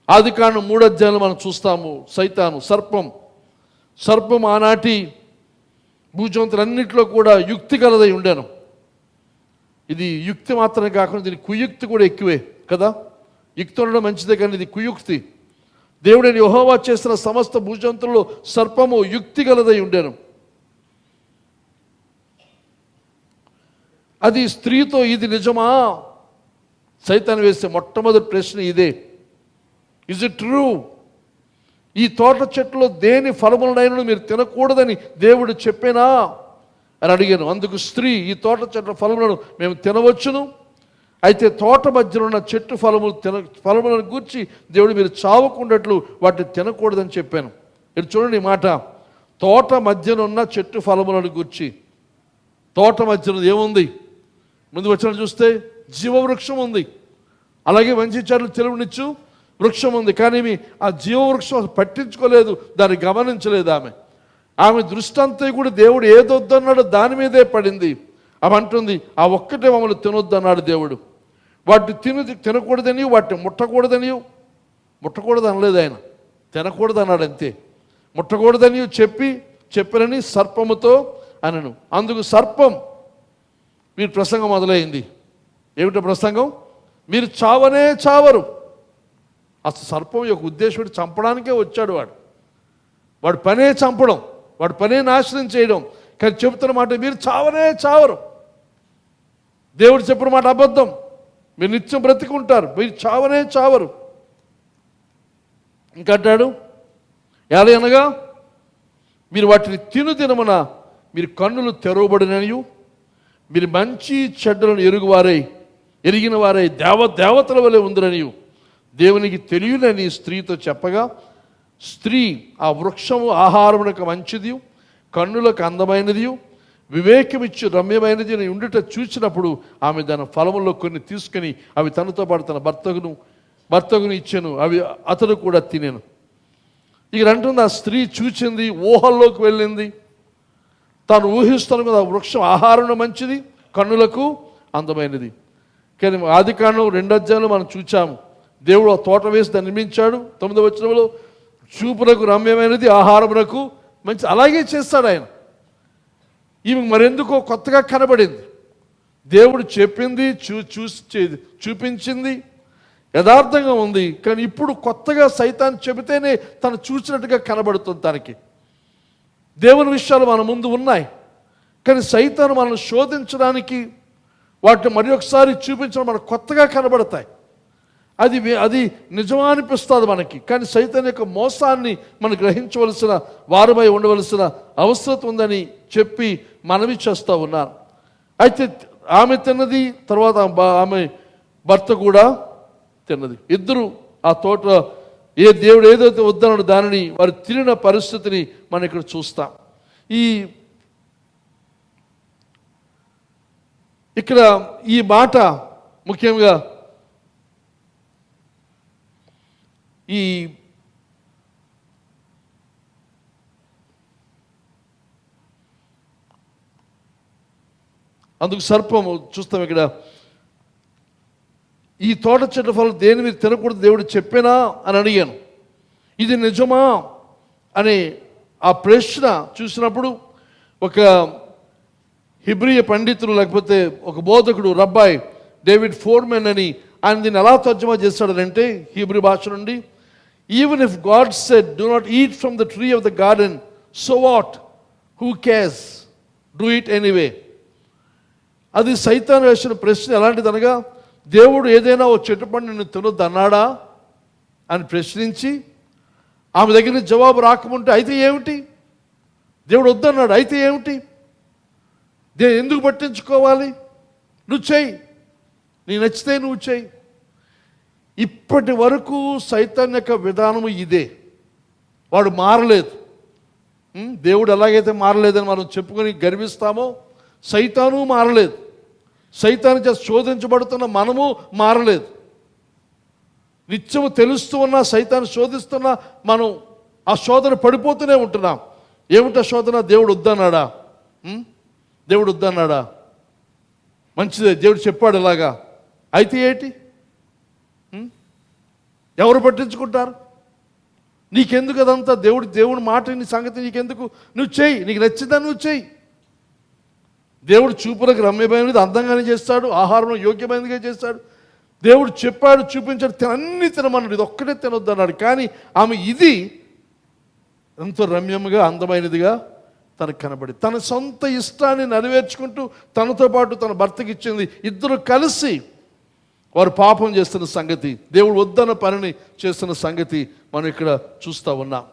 ఆదికాండం 3వ అధ్యాయంలో మనం చూస్తాము, సైతాను సర్పం ఆనాటి భూజంతులన్నింటిలో కూడా యుక్తి కలదై ఉండాను. ఇది యుక్తి మాత్రమే కాకుండా దీని కుయుక్తి కూడా ఎక్కువే కదా. యుక్తి ఉండడం మంచిదే, కానీ ఇది కుయుక్తి. దేవుడైన యెహోవా చేసిన సమస్త భూజంతుల్లో సర్పము యుక్తి గలదై ఉండాను. అది స్త్రీతో ఇది నిజమా? సైతాను వేసే మొట్టమొదటి ప్రశ్న ఇదే. Is it true? ఈ తోట చెట్టులో దేని ఫలములనైనా మీరు తినకూడదని దేవుడు చెప్పేనా అని అడిగాను. అందుకు స్త్రీ, ఈ తోట చెట్ల ఫలములను మేము తినవచ్చును, అయితే తోట మధ్యలో ఉన్న చెట్టు ఫలములను గూర్చి దేవుడు మీరు చావకుండాట్లు వాటిని తినకూడదని చెప్పాను. మీరు చూడండి ఈ మాట, తోట మధ్యన ఉన్న చెట్టు ఫలములను గూర్చి. తోట మధ్యన ఏముంది? ముందు వచ్చిన చూస్తే జీవవృక్షం ఉంది, అలాగే మంచి చెట్లు తెలివినిచ్చు వృక్షం ఉంది. కానీ ఆ జీవవృక్షం పట్టించుకోలేదు, దాన్ని గమనించలేదు. ఆమె దృష్టి అంతా కూడా దేవుడు ఏదొద్దన్నాడో దాని మీదే పడింది. ఆమె అంటుంది, ఆ ఒక్కటే మమ్మల్ని తినొద్దు అన్నాడు దేవుడు. వాటిని తినకూడదని, వాటిని ముట్టకూడదు అనలేదు ఆయన, తినకూడదు అన్నాడు అంతే. ముట్టకూడదని చెప్పినని సర్పముతో అనను. అందుకు సర్పం, మీరు ప్రసంగం మొదలైంది. ఏమిటో ప్రసంగం? మీరు చావనే చావరు. అసలు సర్పం యొక్క ఉద్దేశం చంపడానికే వచ్చాడు. వాడు పనే చంపడం, వాడు పనే నాశనం చేయడం. కానీ చెబుతున్న మాట మీరు చావనే చావరు. దేవుడు చెప్పిన మాట అబద్ధం. మీరు నిత్యం బ్రతికుంటారు, మీరు చావనే చావరు. ఇంకంటాడు, ఎలా అనగా మీరు వాటిని తినమున మీరు కన్నులు తెరవబడిననియు మీరు మంచి చెడ్డలను ఎరిగిన వారై దేవతల వలె ఉందిరనియు దేవునికి తెలియనని స్త్రీతో చెప్పగా, స్త్రీ ఆ వృక్షము ఆహారమునకు మంచిది, కన్నులకు అందమైనది, వివేకమిచ్చు రమ్యమైనది అని ఉండుట చూసినప్పుడు ఆమె దాని ఫలముల్లో కొన్ని తీసుకుని అవి తనతో పాటు తన భర్తకును ఇచ్చెను. అవి అతడు కూడా తినెను. ఇక్కడ అంటుంది ఆ స్త్రీ చూచింది, ఊహల్లోకి వెళ్ళింది, తాను ఊహిస్తాను కదా వృక్షం ఆహారం మంచిది, కన్నులకు అందమైనది. కానీ ఆదికాండం 2 అధ్యాయంలో మనం చూచాము, దేవుడు ఆ తోట వేసి దాన్ని నిర్మించాడు. 9వ వచనంలో చూపునకు రమ్యమైనది, ఆహారమునకు మంచి, అలాగే చేస్తాడు ఆయన. ఈమె మరెందుకో కొత్తగా కనబడింది. దేవుడు చెప్పింది చూపించింది, యథార్థంగా ఉంది. కానీ ఇప్పుడు కొత్తగా సైతాన్ చెబితేనే తను చూసినట్టుగా కనబడుతుంది తనకి. దేవుని విషయాలు మన ముందు ఉన్నాయి, కానీ సైతాను మనల్ని శోధించడానికి వాటిని మరి ఒకసారి చూపించడం మనకు కొత్తగా కనబడతాయి. అది నిజమా అనిపిస్తుంది మనకి, కానీ సైతాన్ యొక్క మోసాన్ని మనం గ్రహించవలసిన వారమై ఉండవలసిన అవసరం ఉందని చెప్పి మనవి చేస్తూ ఉన్నారు. అయితే ఆమె తిన్నది, తర్వాత ఆమె భర్త కూడా తిన్నది. ఇద్దరు ఆ తోట దేవుడు ఏదైతే వద్దన్నాడో దానిని వారు తినిన పరిస్థితిని మనం ఇక్కడ చూస్తాం. ఇక్కడ ఈ మాట ముఖ్యంగా అందుకు సర్పము చూస్తాం ఇక్కడ, ఈ తోట చెట్ల ఫలం దేని మీరు తినకూడదు దేవుడు చెప్పినా అని అడిగాను. ఇది నిజమా అనే ఆ ప్రశ్న చూసినప్పుడు ఒక హిబ్రియ పండితులు లేకపోతే ఒక బోధకుడు రబ్బాయ్ డేవిడ్ ఫోర్మెన్ అని ఆయన దీన్ని ఎలా తర్జుమా చేస్తాడనంటే హీబ్రూ భాష నుండి, even if God said do not eat from the tree of the garden, so what, who cares, do it anyway. అది సైతాను వేసిన ప్రశ్న ఎలాంటిది అనగా, దేవుడు ఏదైనా ఓ చెట్టు పండు నిన్ను తినొద్దు అన్నాడా అని ప్రశ్నించి ఆమె దగ్గర నుంచి జవాబు రాకముంటే అయితే ఏమిటి, దేవుడు వద్దన్నాడు అయితే ఏమిటి, ఎందుకు పట్టించుకోవాలి, నువ్వు చెయ్యి, నీ నచ్చితే నువ్వు చెయ్యి. ఇప్పటి వరకు సైతాన్ యొక్క విధానము ఇదే, వాడు మారలేదు. దేవుడు ఎలాగైతే మారలేదని మనం చెప్పుకొని గర్విస్తామో సైతాను మారలేదు. సైతాను చేత శోధించబడుతున్న మనము మారలేదు. నిత్యము తెలుస్తూ ఉన్నా సైతాన్ని శోధిస్తున్నా మనం ఆ శోధన పడిపోతూనే ఉంటున్నాం. ఏమిటా శోధన? దేవుడు వద్దన్నాడా, దేవుడు వద్దన్నాడా, మంచిదే దేవుడు చెప్పాడు ఇలాగా, అయితే ఏంటి, ఎవరు పట్టించుకుంటారు, నీకెందుకు అదంతా, దేవుడి మాట నీ సంగతి నీకెందుకు, నువ్వు చెయ్యి, నీకు నచ్చిందా నువ్వు చెయ్యి. దేవుడు చూపులకు రమ్యమైనది అందంగానే చేస్తాడు, ఆహారం యోగ్యమైనదిగా చేస్తాడు. దేవుడు చెప్పాడు, చూపించాడు, అన్ని తినమన్నాడు, ఇది ఒక్కటే తినొద్దు అన్నాడు. కానీ ఆమె ఇది ఎంతో రమ్యముగా అందమైనదిగా తనకు కనబడి తన సొంత ఇష్టాన్ని నెరవేర్చుకుంటూ తనతో పాటు తన భర్తకి ఇచ్చింది. ఇద్దరు కలిసి వారు పాపం చేస్తున్న సంగతి, దేవుడు వద్దన్న పనిని చేస్తున్న సంగతి మనం ఇక్కడ చూస్తూ ఉన్నాం.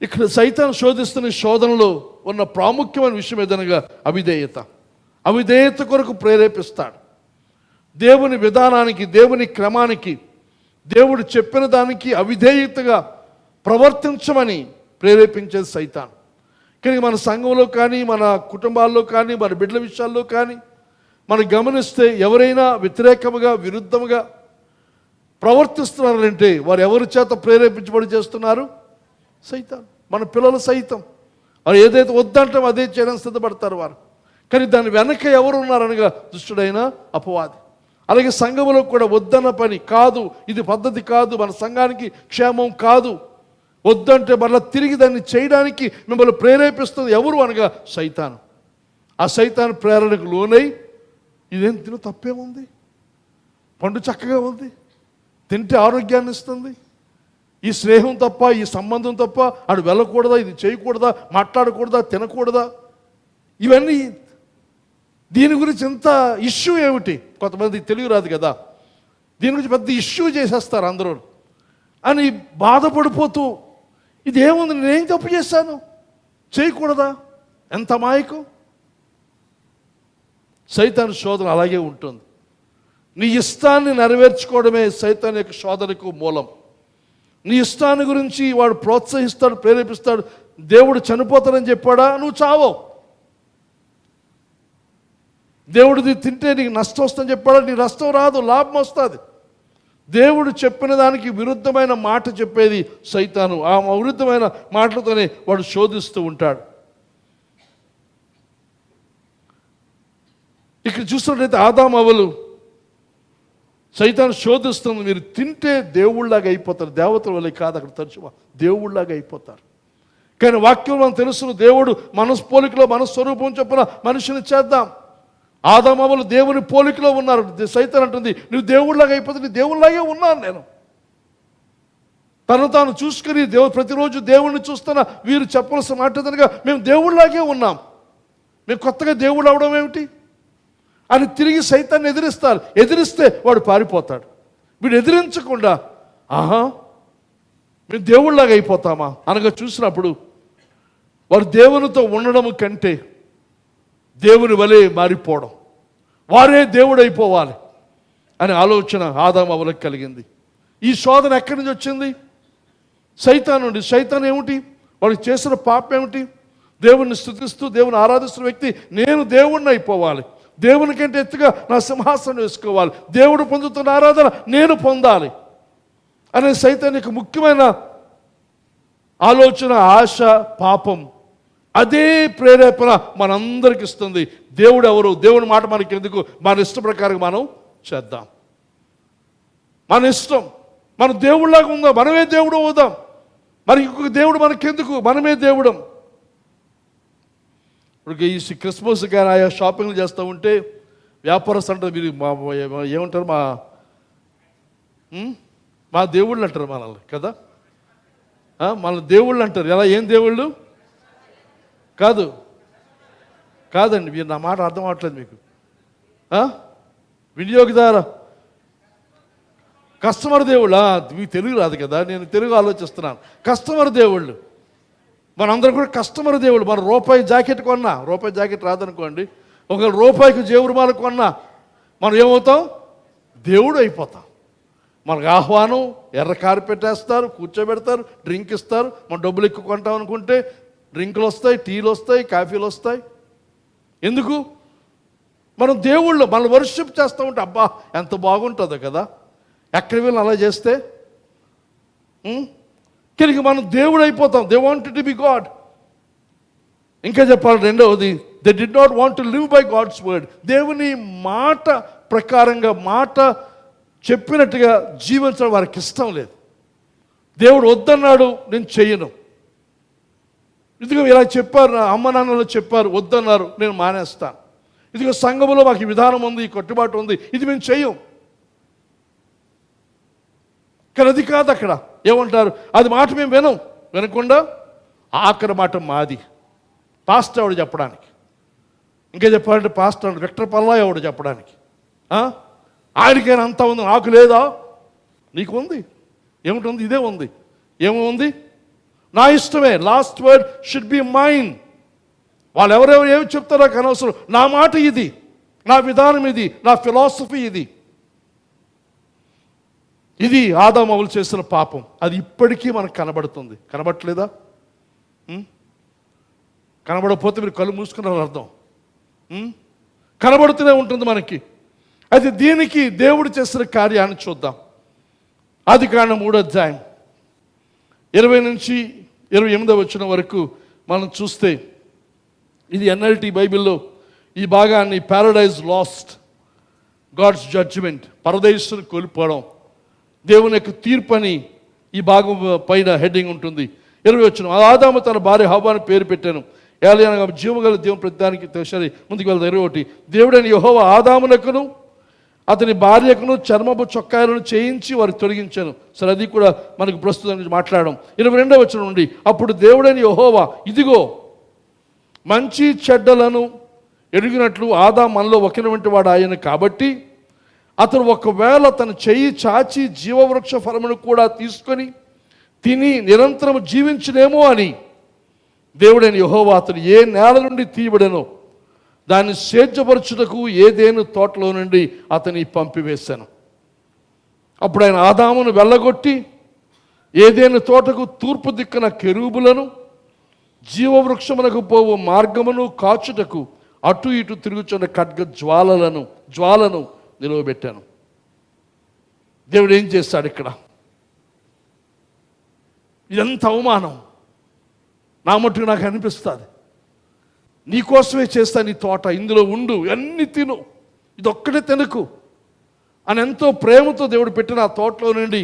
ఇక్కడ సైతాను శోధిస్తున్న శోధనలో ఉన్న ప్రాముఖ్యమైన విషయం ఏదనగా అవిధేయత కొరకు ప్రేరేపిస్తాడు. దేవుని విధానానికి, దేవుని క్రమానికి, దేవుడు చెప్పిన దానికి అవిధేయతగా ప్రవర్తించమని ప్రేరేపించేది సైతాన్. కానీ మన సంఘంలో కానీ, మన కుటుంబాల్లో కానీ, మన బిడ్డల విషయాల్లో కానీ మనం గమనిస్తే ఎవరైనా వ్యతిరేకముగా, విరుద్ధముగా ప్రవర్తిస్తున్నారంటే వారు ఎవరి చేత ప్రేరేపించబడి చేస్తున్నారు? సైతాన్. మన పిల్లలు సైతం వారు ఏదైతే వద్దంటామో అదే చేయడానికి సిద్ధపడతారు వారు. కానీ దాని వెనక ఎవరు ఉన్నారనగా దుష్టుడైన అపవాది. అలాగే సంఘములో కూడా వద్దన్న పని కాదు, ఇది పద్ధతి కాదు, మన సంఘానికి క్షేమం కాదు, వద్దంటే మళ్ళీ తిరిగి దాన్ని చేయడానికి మిమ్మల్ని ప్రేరేపిస్తుంది ఎవరు అనగా సైతాను. ఆ సైతాను ప్రేరణకు లోనై ఇదేం తిను తప్పేముంది, పండు చక్కగా ఉంది, తింటే ఆరోగ్యాన్ని ఇస్తుంది, ఈ స్నేహం తప్ప, ఈ సంబంధం తప్ప అటు వెళ్ళకూడదా, ఇది చేయకూడదా, మాట్లాడకూడదా, తినకూడదా, ఇవన్నీ దీని గురించి ఎంత ఇష్యూ ఏమిటి, కొంతమంది తెలుగు రాదు కదా, దీని గురించి పెద్ద ఇష్యూ చేసేస్తారు అందరూ అని బాధపడిపోతూ ఇది ఏముంది, నేనేం తప్పు చేశాను, చేయకూడదా, ఎంత మాయకు. సైతాను శోధన అలాగే ఉంటుంది. నీ ఇష్టాన్ని నెరవేర్చుకోవడమే సైతాన్ యొక్క శోధనకు మూలం. నీ ఇష్టాన్ని గురించి వాడు ప్రోత్సహిస్తాడు, ప్రేరేపిస్తాడు. దేవుడు చనిపోతాడని చెప్పాడా, నువ్వు చావో. దేవుడిది తింటే నీకు నష్టం వస్తుందని చెప్పాడా, నీ నష్టం రాదు, లాభం వస్తుంది. దేవుడు చెప్పిన దానికి విరుద్ధమైన మాట చెప్పేది సైతాను. ఆ విరుద్ధమైన మాటలతోనే వాడు శోధిస్తూ ఉంటాడు. ఇక్కడ చూసినట్లయితే ఆదాము అవ్వలు సైతాను శోధిస్తుంది. మీరు తింటే దేవుళ్ళలాగా అయిపోతారు, దేవతల వల్ల కాదు, అక్కడ తరచుగా దేవుళ్ళలాగా అయిపోతారు. కానీ వాక్యం మనం తెలుసు, దేవుడు మనస్పోలికలో మన స్వరూపం చొప్పున మనిషిని చేద్దాం. ఆదాము అవ్వలు దేవుని పోలికలో ఉన్నారు. సైతాన్ అంటుంది, నువ్వు దేవుళ్ళలాగా అయిపోతే నీ దేవుళ్ళలాగే ఉన్నాను నేను. తను తాను చూసుకుని ప్రతిరోజు దేవుణ్ణి చూస్తున్నా వీరు చెప్పవలసిన మాట కనుక మేము దేవుళ్ళలాగే ఉన్నాం, మేము కొత్తగా దేవుడు అవడం ఏమిటి అని తిరిగి సైతాన్ని ఎదిరిస్తారు. ఎదిరిస్తే వాడు పారిపోతాడు. వీడు ఎదిరించకుండా మేము దేవుళ్ళలాగా అయిపోతామా అనగా చూసినప్పుడు వారు దేవునితో ఉండడం కంటే దేవుని వలె మారిపోవడం, వారే దేవుడు అయిపోవాలి అనే ఆలోచన ఆదాము అవ్వలకు కలిగింది. ఈ శోధన ఎక్కడి నుంచి వచ్చింది? సైతాను నుండి. సైతాన్ ఏమిటి? వాడికి చేసిన పాపం ఏమిటి? దేవుణ్ణి స్తుతిస్తూ దేవుని ఆరాధిస్తున్న వ్యక్తి నేను దేవుణ్ణి అయిపోవాలి, దేవుని కంటే ఎత్తుగా నా సింహాసనం వేసుకోవాలి, దేవుడు పొందుతున్న ఆరాధన నేను పొందాలి అనే సైతానికి ముఖ్యమైన ఆలోచన, ఆశ, పాపం. అదే ప్రేరేపణ మనందరికి ఇస్తుంది. దేవుడు ఎవరు? దేవుని మాట మనకి ఎందుకు? మన ఇష్ట ప్రకారం మనం చేద్దాం, మన ఇష్టం. మన దేవుళ్ళలాగా ఉందాం, మనమే దేవుడు అవుదాం. మరి ఇంకొక దేవుడు మనకెందుకు? మనమే దేవుడం. ఇప్పుడు ఈ క్రిస్మస్ కానీ ఆయా షాపింగ్లు చేస్తూ ఉంటే వ్యాపారస్తు అంటారు, మీరు ఏమంటారు, మా దేవుళ్ళు అంటారు మనల్ని కదా, మన దేవుళ్ళు అంటారు. ఎలా? ఏం దేవుళ్ళు? కాదండి, మీరు నా మాట అర్థం అవట్లేదు మీకు. వినియోగదార కస్టమర్ దేవుళ్ళా? మీకు తెలుగు రాదు కదా, నేను తెలుగు ఆలోచిస్తున్నాను. కస్టమర్ దేవుళ్ళు మనందరం కూడా కస్టమర్ దేవుళ్ళు. మన రూపాయి జాకెట్ కొన్నా, రూపాయి జాకెట్ రాదనుకోండి, ఒక రూపాయికి జేబురుమాలు కొన్నా మనం ఏమవుతాం? దేవుడు అయిపోతాం. మనకు ఆహ్వానం, ఎర్ర కార్పెట్ వేస్తారు, కూర్చోబెడతారు, డ్రింక్ ఇస్తారు. మనం డబ్బులు ఎక్కువ కొంటాం అనుకుంటే డ్రింకులు వస్తాయి, టీలు వస్తాయి, కాఫీలు వస్తాయి. ఎందుకు? మనం దేవుళ్ళు మనం వర్షిప్ చేస్తూ ఉంటే అబ్బా ఎంత బాగుంటుందో కదా, ఎక్కడి వెళ్ళి అలా చేస్తే కనుక మనం దేవుడు అయిపోతాం. They want to be God. ఇంకా చెప్పాలి, రెండవది, they did not want to live by God's word. దేవుని మాట ప్రకారంగా, మాట చెప్పినట్టుగా జీవించడం వారికి ఇష్టం లేదు. దేవుడు వద్దన్నాడు, నేను చెయ్యను. ఇదిగో ఇలా చెప్పారు, నా అమ్మ నాన్నలు చెప్పారు, వద్దన్నారు, నేను మానేస్తాను. ఇదిగో సంఘములో మాకు ఈ విధానం ఉంది, ఈ కట్టుబాటు ఉంది, ఇది మేము చెయ్యం. కానీ అది కాదు. అక్కడ ఏమంటారు? అది మాట మేము వినకుండా ఆఖరి మాట మాది. పాస్టర్ ఎవడు చెప్పడానికి? ఇంకా చెప్పాలంటే పాస్టర్ విక్టర్ పల్లా ఎవడు చెప్పడానికి? ఆయనకైనా అంతా ఉంది, నాకు లేదా? నీకు ఉంది. ఏమిటి? ఇదే ఉంది. ఏముంది? నా ఇష్టమే. Last word should be mine. వాళ్ళు ఎవరెవరు ఏమి చెప్తారో అనవసరం. నా మాట ఇది, నా విధానం ఇది, నా ఫిలాసఫీ ఇది. ఇది ఆదాము అవ్వలు చేసిన పాపం. అది ఇప్పటికీ మనకు కనబడుతుంది. కనబడట్లేదా? కనబడకపోతే మీరు కళ్ళు మూసుకున్నారని అర్థం. కనబడుతూనే ఉంటుంది మనకి. అయితే దీనికి దేవుడు చేసిన కార్యాన్ని చూద్దాం. ఆదికాండం 3వ అధ్యాయం 20 నుంచి 28వ వచనం వరకు మనం చూస్తే, ఇది NLT బైబిల్లో ఈ భాగాన్ని పారడైజ్ లాస్ట్, గాడ్స్ జడ్జిమెంట్, పరదేశం కోల్పోవడం, దేవుని యొక్క తీర్పు అని ఈ భాగం పైన హెడ్డింగ్ ఉంటుంది. 20వ వచనం, ఆదాము తన భార్య హవ్వాను పేరు పెట్టాను, ఏలయనగా జీవగల దేవుని ప్రతిదానికి సరే ముందుకు వెళ్తాం. 21, దేవుడైన యెహోవా ఆదామునకును అతని భార్యకును చర్మపు చొక్కాయలను చేయించి వారికి తొలగించాను. సరే, అది కూడా మనకు ప్రస్తుతం గురించి మాట్లాడడం. 22వ వచనం నుండి, అప్పుడు దేవుడైన యెహోవా ఇదిగో మంచి చెడ్డలను ఎరిగినట్లు ఆదాము మనలో ఒకరి వంటి వాడు ఆయన కాబట్టి అతను ఒకవేళ తన చెయ్యి చాచి జీవవృక్ష ఫలమును కూడా తీసుకొని తిని నిరంతరం జీవించలేమో అని దేవుడైన యెహోవా అతను ఏ నేల నుండి తీయబడెనో దాన్ని సేద్యపరచుటకు ఏదేను తోటలో నుండి అతని పంపివేశాను. అప్పుడు ఆయన ఆదామును వెళ్ళగొట్టి ఏదేను తోటకు తూర్పు దిక్కున కెరూబులను జీవవృక్షమునకు పోవు మార్గమును కాచుటకు అటు ఇటు తిరుగుచున్న ఖడ్గ జ్వాలను నిలవబెట్టాను. దేవుడు ఏం చేస్తాడు ఇక్కడ? ఇదంత అవమానం నా మట్టుకు నాకు అనిపిస్తుంది. నీకోసమే చేస్తా నీ తోట, ఇందులో ఉండు, అన్ని తిను, ఇదొక్కడే తినకు అని ఎంతో ప్రేమతో దేవుడు పెట్టిన ఆ తోటలో నుండి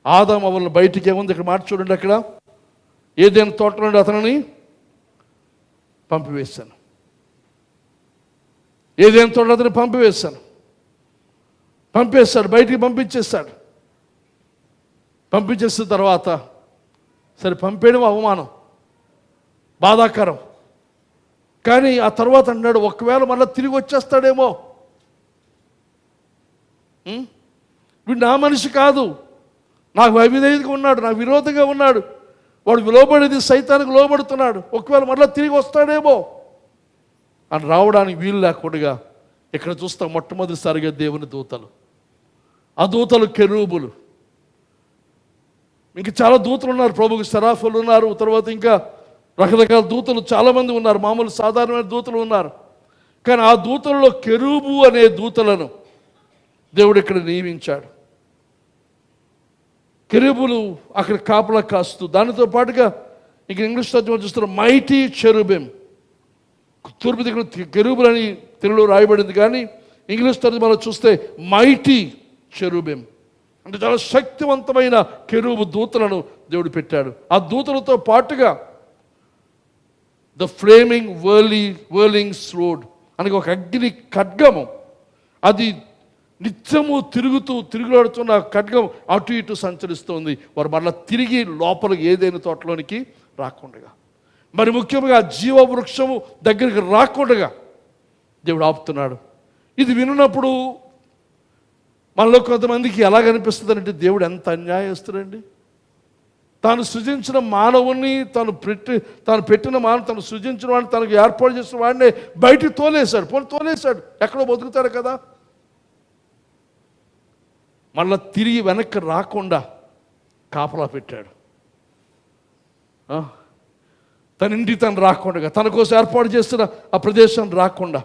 ఆదాము అవ్వలను బయటికి ఏముంది ఇక్కడ మాట చూడండి, అక్కడ ఏదైనా తోట నుండి అతనిని పంపివేశాను. ఏదైనా తోట అతన్ని పంపేశాడు, బయటికి పంపించేస్తాడు. పంపించేసిన తర్వాత సరే పంపేయడం అవమానం, బాధాకరం. కానీ ఆ తర్వాత అన్నాడు, ఒకవేళ మళ్ళీ తిరిగి వచ్చేస్తాడేమో, వీడు నా మనిషి కాదు, నాకు అవిధేయతగా ఉన్నాడు, నాకు విరోధంగా ఉన్నాడు, వాడు లోబడేది సైతానికి లోబడుతున్నాడు, ఒకవేళ మళ్ళీ తిరిగి వస్తాడేమో అని రావడానికి వీలు లేకుండా ఇక్కడ చూస్తాం మొట్టమొదటిసారిగా దేవుని దూతలు. ఆ దూతలు కెరూబులు. ఇంకా చాలా దూతలు ఉన్నారు, ప్రభువుకి సెరాఫులు ఉన్నారు, తర్వాత ఇంకా రకరకాల దూతలు చాలామంది ఉన్నారు, మామూలు సాధారణమైన దూతలు ఉన్నారు. కానీ ఆ దూతలలో కెరూబు అనే దూతలను దేవుడు ఇక్కడ నియమించాడు. కెరూబులు అక్కడ కాపలా కాస్తూ, దానితో పాటుగా ఇంక ఇంగ్లీష్ తర్జుమా చూస్తున్న మైటీ చెరూబిం, తూర్పు దిక్కున కెరూబులు అని తెలుగులో రాయబడింది, కానీ ఇంగ్లీష్ తర్జుమాలో చూస్తే మైటీ చెరూబిం అంటే చాలా శక్తివంతమైన కెరూబు దూతలను దేవుడు పెట్టాడు. ఆ దూతలతో పాటుగా ద ఫ్లేమింగ్ వర్లింగ్ స్రోడ్ అనగా ఒక అగ్ని ఖడ్గము, అది నిత్యము తిరుగులాడుతున్న ఖడ్గం అటు ఇటు సంచరిస్తుంది. వారు మళ్ళీ తిరిగి లోపలికి ఏదైనా తోటలోనికి రాకుండా, మరి ముఖ్యంగా జీవవృక్షము దగ్గరికి రాకుండా దేవుడు ఆపుతున్నాడు. ఇది విన్నప్పుడు మనలో కొంతమందికి ఎలాగనిపిస్తుంది అంటే, దేవుడు ఎంత అన్యాయస్తుడండి, తాను సృజించిన మానవుని తాను పెట్టిన మానవు, తను సృజించిన వాడిని, తనకు ఏర్పాటు చేసిన వాడిని బయటికి తోలేశాడు. ఎక్కడో బతుకుతాడు కదా, మళ్ళా తిరిగి వెనక్కి రాకుండా కాపలా పెట్టాడు. తన ఇంటికి తను రాకుండా, తన కోసం ఏర్పాటు చేస్తున్న ఆ ప్రదేశాన్ని రాకుండా.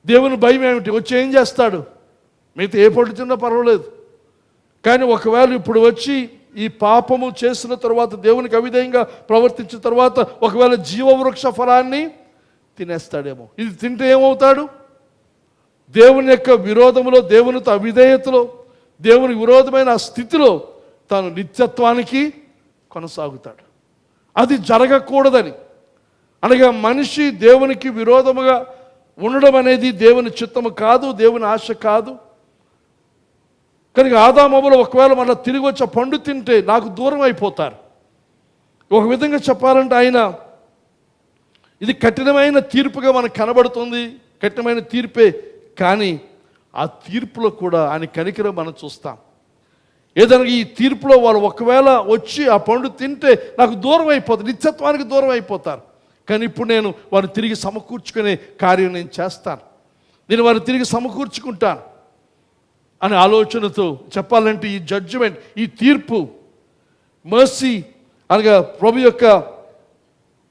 దేవుని భయం ఏమిటి? వచ్చి ఏం చేస్తాడు? మిగతా ఏ పొట్టు తిన్నా పర్వాలేదు, కానీ ఒకవేళ ఇప్పుడు వచ్చి ఈ పాపము చేసిన తర్వాత, దేవునికి అవిధేయంగా ప్రవర్తించిన తర్వాత ఒకవేళ జీవవృక్ష ఫలాన్ని తినేస్తాడేమో. ఇది తింటే ఏమవుతాడు? దేవుని యొక్క విరోధములో, దేవునితో అవిధేయతలో, దేవుని విరోధమైన ఆ స్థితిలో తాను నిత్యత్వానికి కొనసాగుతాడు. అది జరగకూడదని, అనగా మనిషి దేవునికి విరోధముగా ఉండడం అనేది దేవుని చిత్తము కాదు, దేవుని ఆశ కాదు. కనుక ఆదాము అవ్వలు ఒకవేళ మళ్ళీ తిరిగి వచ్చి పండు తింటే నాకు దూరం అయిపోతారు. ఒక విధంగా చెప్పాలంటే ఆయన, ఇది కఠినమైన తీర్పుగా మనకు కనబడుతుంది, కఠినమైన తీర్పే, కానీ ఆ తీర్పులో కూడా ఆయన కనికరం మనం చూస్తాం. ఏదైనా ఈ తీర్పులో వాళ్ళు ఒకవేళ వచ్చి ఆ పండు తింటే నాకు దూరం అయిపోతారు, నిత్యత్వానికి దూరం అయిపోతారు. కానీ ఇప్పుడు నేను వారిని తిరిగి సమకూర్చుకునే కార్యం నేను చేస్తాను, నేను వారిని తిరిగి సమకూర్చుకుంటాను అనే ఆలోచనతో చెప్పాలంటే ఈ జడ్జిమెంట్, ఈ తీర్పు, మర్సీ అనగా ప్రభు యొక్క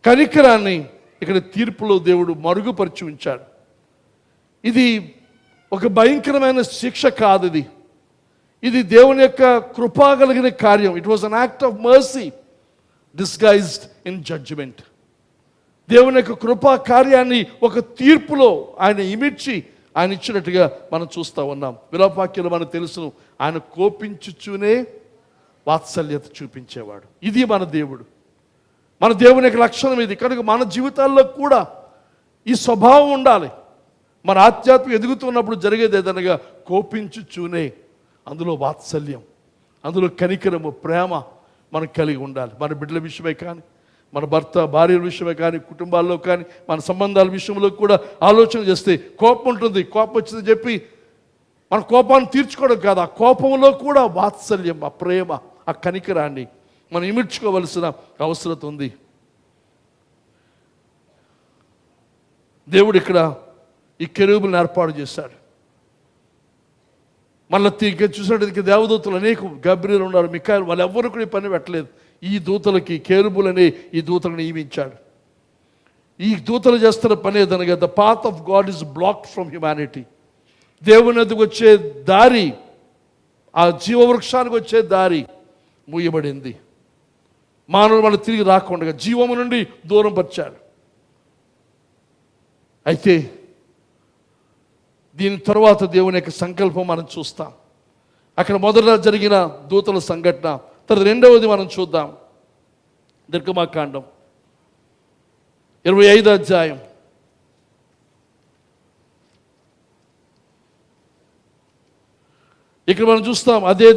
కనికరాన్ని ఇక్కడ తీర్పులో దేవుడు మరుగుపరిచి ఉంచాడు. ఇది ఒక భయంకరమైన శిక్ష కాదు, ఇది దేవుని యొక్క కృపా కలిగిన కార్యం. It was an act of mercy disguised in judgment. దేవుని యొక్క కృపా కార్యాన్ని ఒక తీర్పులో ఆయన ఇమిడ్చి ఆయన ఇచ్చినట్టుగా మనం చూస్తూ ఉన్నాం. విలాపవాక్యంలో మనకు తెలుసును, ఆయన కోపించుచూనే వాత్సల్యత చూపించేవాడు. ఇది మన దేవుడు, మన దేవుని యొక్క లక్షణం ఇది. కనుక మన జీవితాల్లో కూడా ఈ స్వభావం ఉండాలి. మన ఆధ్యాత్మిక ఎదుగుతున్నప్పుడు జరిగేది ఏదనగా కోపించుచూనే, అందులో వాత్సల్యం, అందులో కనికరము, ప్రేమ మనకు కలిగి ఉండాలి. మన బిడ్డల విషయమే కానీ, మన భర్త భార్యల విషయమే కానీ, కుటుంబాల్లో కానీ, మన సంబంధాల విషయంలో కూడా ఆలోచన చేస్తే కోపం ఉంటుంది. కోపం వచ్చిందని చెప్పి మన కోపాన్ని తీర్చుకోవడం కాదు, ఆ కోపంలో కూడా వాత్సల్యం, ఆ ప్రేమ, ఆ కనికరాన్ని మనం ఇమిడ్చుకోవలసిన అవసరం ఉంది. దేవుడు ఇక్కడ ఈ కెరూబులను ఏర్పాటు చేశాడు. మళ్ళీ చూసినట్టు దేవదూతలు అనేక, గబ్రియలు ఉన్నారు, మిఖాయిలు, వాళ్ళు ఎవ్వరు కూడా ఈ పని పెట్టలేదు. ఈ దూతలకి, కెరూబులని ఈ దూతలను నియమించాడు. ఈ దూతలు చేస్తున్న పని ఏదనగా, the path of God is blocked from humanity. దేవుని ఎదుగు వచ్చే దారి ఆ జీవవృక్షానికి వచ్చే దారి మూయబడింది. మానవుడు మళ్ళీ తిరిగి రాకుండా జీవము నుండి దూరం పరిచాడు. అయితే దీని తర్వాత దేవుని యొక్క సంకల్పం మనం చూస్తాం. అక్కడ మొదట జరిగిన దూతల సంఘటన, తర్వాత రెండవది మనం చూద్దాం. నిర్గమాకాండం 25వ అధ్యాయం. ఇక్కడ మనం చూస్తాం అదే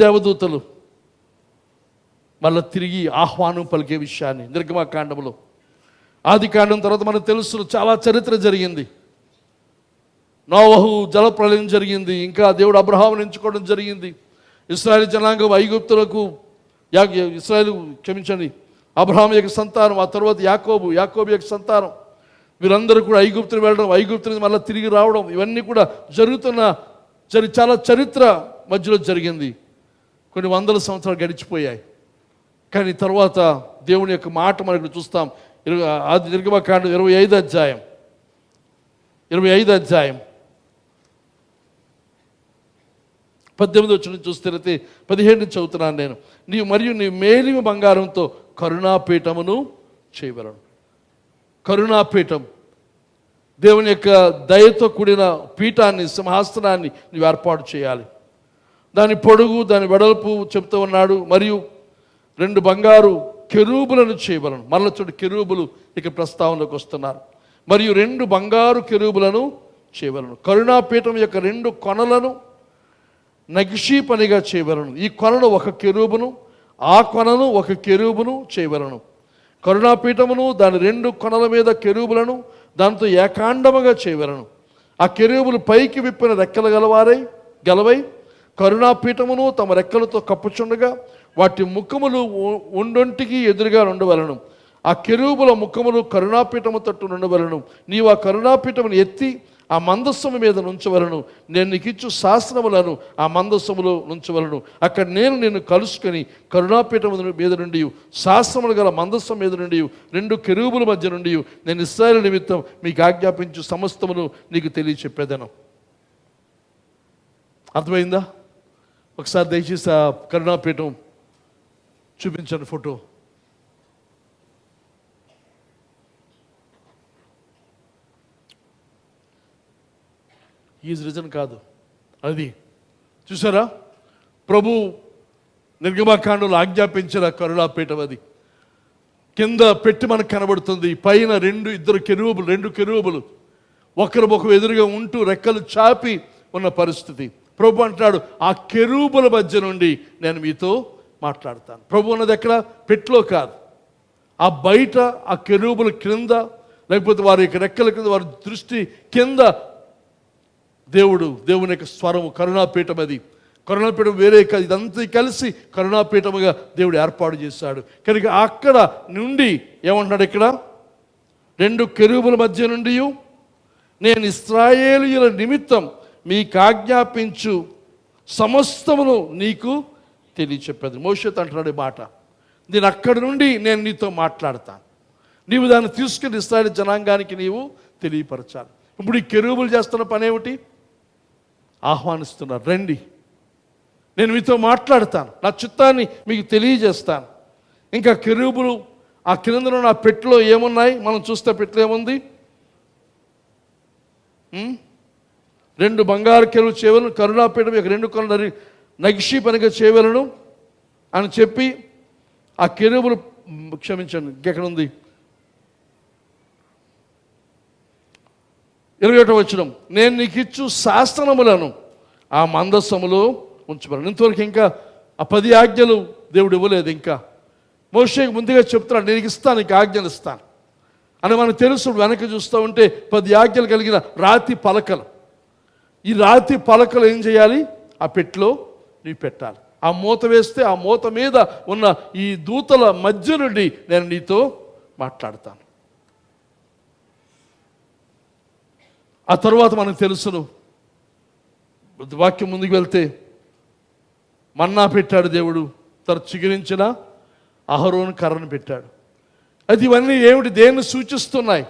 దేవదూతలు మళ్ళీ తిరిగి ఆహ్వానం పలికే విషయాన్ని నిర్గమాకాండంలో. ఆది కాండం తర్వాత మనకు తెలుసు చాలా చరిత్ర జరిగింది. నోవహు జలప్రలయం జరిగింది. ఇంకా దేవుడు అబ్రహామును ఎంచుకోవడం జరిగింది. ఇశ్రాయేలు జనాంగం ఐగుప్తులకు అబ్రహాం యొక్క సంతానం, ఆ తర్వాత యాకోబు యొక్క సంతానం, వీరందరూ కూడా ఐగుప్తుని వెళ్ళడం, ఐగుప్తుని మళ్ళీ తిరిగి రావడం, ఇవన్నీ కూడా జరుగుతున్న చాలా చరిత్ర మధ్యలో జరిగింది. కొన్ని వందల సంవత్సరాలు గడిచిపోయాయి. కానీ తర్వాత దేవుని యొక్క మాట మనం చూస్తాం. ఆది నిర్గమకాండం 25వ అధ్యాయం 18 వచ్చి చూస్తే 17 చదువుతున్నాను నేను. నీ మేలిమి బంగారంతో కరుణాపీఠమును చేయవలను. కరుణాపీఠం, దేవుని యొక్క దయతో కూడిన పీఠాన్ని, సింహాసనాన్ని నువ్వు ఏర్పాటు చేయాలి. దాని పొడుగు, దాని వెడల్పు చెప్తూ ఉన్నాడు. మరియు 2 బంగారు కెరూబులను చేయవలను. మరల చూడు, కెరూబులు ఇక ప్రస్తావనలోకి వస్తున్నారు. మరియు 2 బంగారు కెరూబులను చేయవలను. కరుణాపీఠం యొక్క 2 కొనలను నగిషీ పనిగా చేయవలను. ఈ కొనను ఒక కెరూబును, ఆ కొనను ఒక కెరూబును చేయవలను. కరుణాపీఠమును దాని 2 కొనల మీద కెరూబులను దాంతో ఏకాండముగా చేయవలను. ఆ కెరూబులు పైకి విప్పిన రెక్కలు గలవై కరుణాపీఠమును తమ రెక్కలతో కప్పుచుండగా వాటి ముఖములు ఒండొంటికి ఎదురుగా ఉండవలను. ఆ కెరూబుల ముఖములు కరుణాపీఠము తట్టు నుండవలను. నీవు ఆ కరుణాపీఠమును ఎత్తి ఆ మందస్సము మీద నుంచవలను. నేను నీకు ఇచ్చు శాసనములను ఆ మందస్సములో నుంచవలను. అక్కడ నేను నిన్ను కలుసుకొని కరుణాపీఠము మీద నుండి, శాసనములు గల మందస్సం మీద నుండి, 2 కెరూబుల మధ్య నుండి నేను ఇశ్రాయేలు నిమిత్తం మీకు ఆజ్ఞాపించు సమస్తమును నీకు తెలియచెప్పేదను. అర్థమైందా? ఒకసారి దయచేసి ఆ కరుణాపీఠం చూపించండి ఫోటో. ఈజ్ రిజన్ కాదు అది. చూసారా, ప్రభు నిర్గమాకాండంలో ఆజ్ఞాపించిన కరుణాపీఠం అది. కింద పెట్టి మనకు కనబడుతుంది. పైన 2 కెరూబులు ఒకరు ఎదురుగా ఉంటూ రెక్కలు చాపి ఉన్న పరిస్థితి. ప్రభు అంటాడు, ఆ కెరూబుల మధ్య నుండి నేను మీతో మాట్లాడతాను. ప్రభు అన్నది ఎక్కడ? పెట్టులో కాదు, ఆ బయట, ఆ కెరూబుల క్రింద, లేకపోతే వారి యొక్క రెక్కల కింద, వారి దృష్టి కింద దేవుని యొక్క స్వరము. కరుణాపీఠం అది. కరుణాపీఠం వేరే కాదు, ఇదంతా కలిసి కరుణాపీఠముగా దేవుడు ఏర్పాటు చేశాడు. కనుక అక్కడ నుండి ఏమంటున్నాడు ఇక్కడ? 2 కెరూబుల మధ్య నుండి నేను ఇశ్రాయేలీయుల నిమిత్తం మీకు ఆజ్ఞాపించు సమస్తమును నీకు తెలియచెప్పేది. మోషేతో అంటున్నాడు మాట. నేను అక్కడి నుండి నేను నీతో మాట్లాడతాను, నీవు దాన్ని తీసుకుని ఇశ్రాయేలు జనాంగానికి నీవు తెలియపరచాలి. ఇప్పుడు ఈ కెరూబులు చేస్తున్న పని ఏమిటి? ఆహ్వానిస్తున్నారు, రండి, నేను మీతో మాట్లాడతాను, నా చిత్తాన్ని మీకు తెలియజేస్తాను. ఇంకా కెరూబులు ఆ క్రిందలో నా పెట్టెలో ఏమున్నాయి మనం చూస్తే, పెట్టెలో ఏముంది? 2 బంగారు కెరూబులు చేయవలను. కరుణాపీఠం యొక్క 2 కొనలు నగిషీ పనిగా చేయవలను అని చెప్పి ఆ కెరూబులు, క్షమించండి ఇంకెక్కడ ఉంది, 21వ వచనం, నేను నీకు ఇచ్చు శాసనములను ఆ మందస్సములో ఉంచబడను. ఇంతవరకు ఇంకా ఆ 10 ఆజ్ఞలు దేవుడు ఇవ్వలేదు. ఇంకా మోషేకి ముందుగా చెప్తున్నాడు, నేను ఇస్తాను, నీకు ఆజ్ఞలు ఇస్తాను అని. మనకు తెలుసు, వెనక్కి చూస్తూ ఉంటే 10 ఆజ్ఞలు కలిగిన రాతి పలకలు. ఈ రాతి పలకలు ఏం చేయాలి? ఆ పెట్టెలో నీవు పెట్టాలి. ఆ మూత వేస్తే ఆ మూత మీద ఉన్న ఈ దూతల మధ్య నుండి నేను నీతో మాట్లాడతాను. ఆ తర్వాత మనకు తెలుసును, వాక్యం ముందుకు వెళ్తే మన్నా పెట్టాడు దేవుడు, తర్వాత చిగురించిన అహరోను కర్రను పెట్టాడు. అది ఇవన్నీ ఏమిటి, దేన్ని సూచిస్తున్నాయి?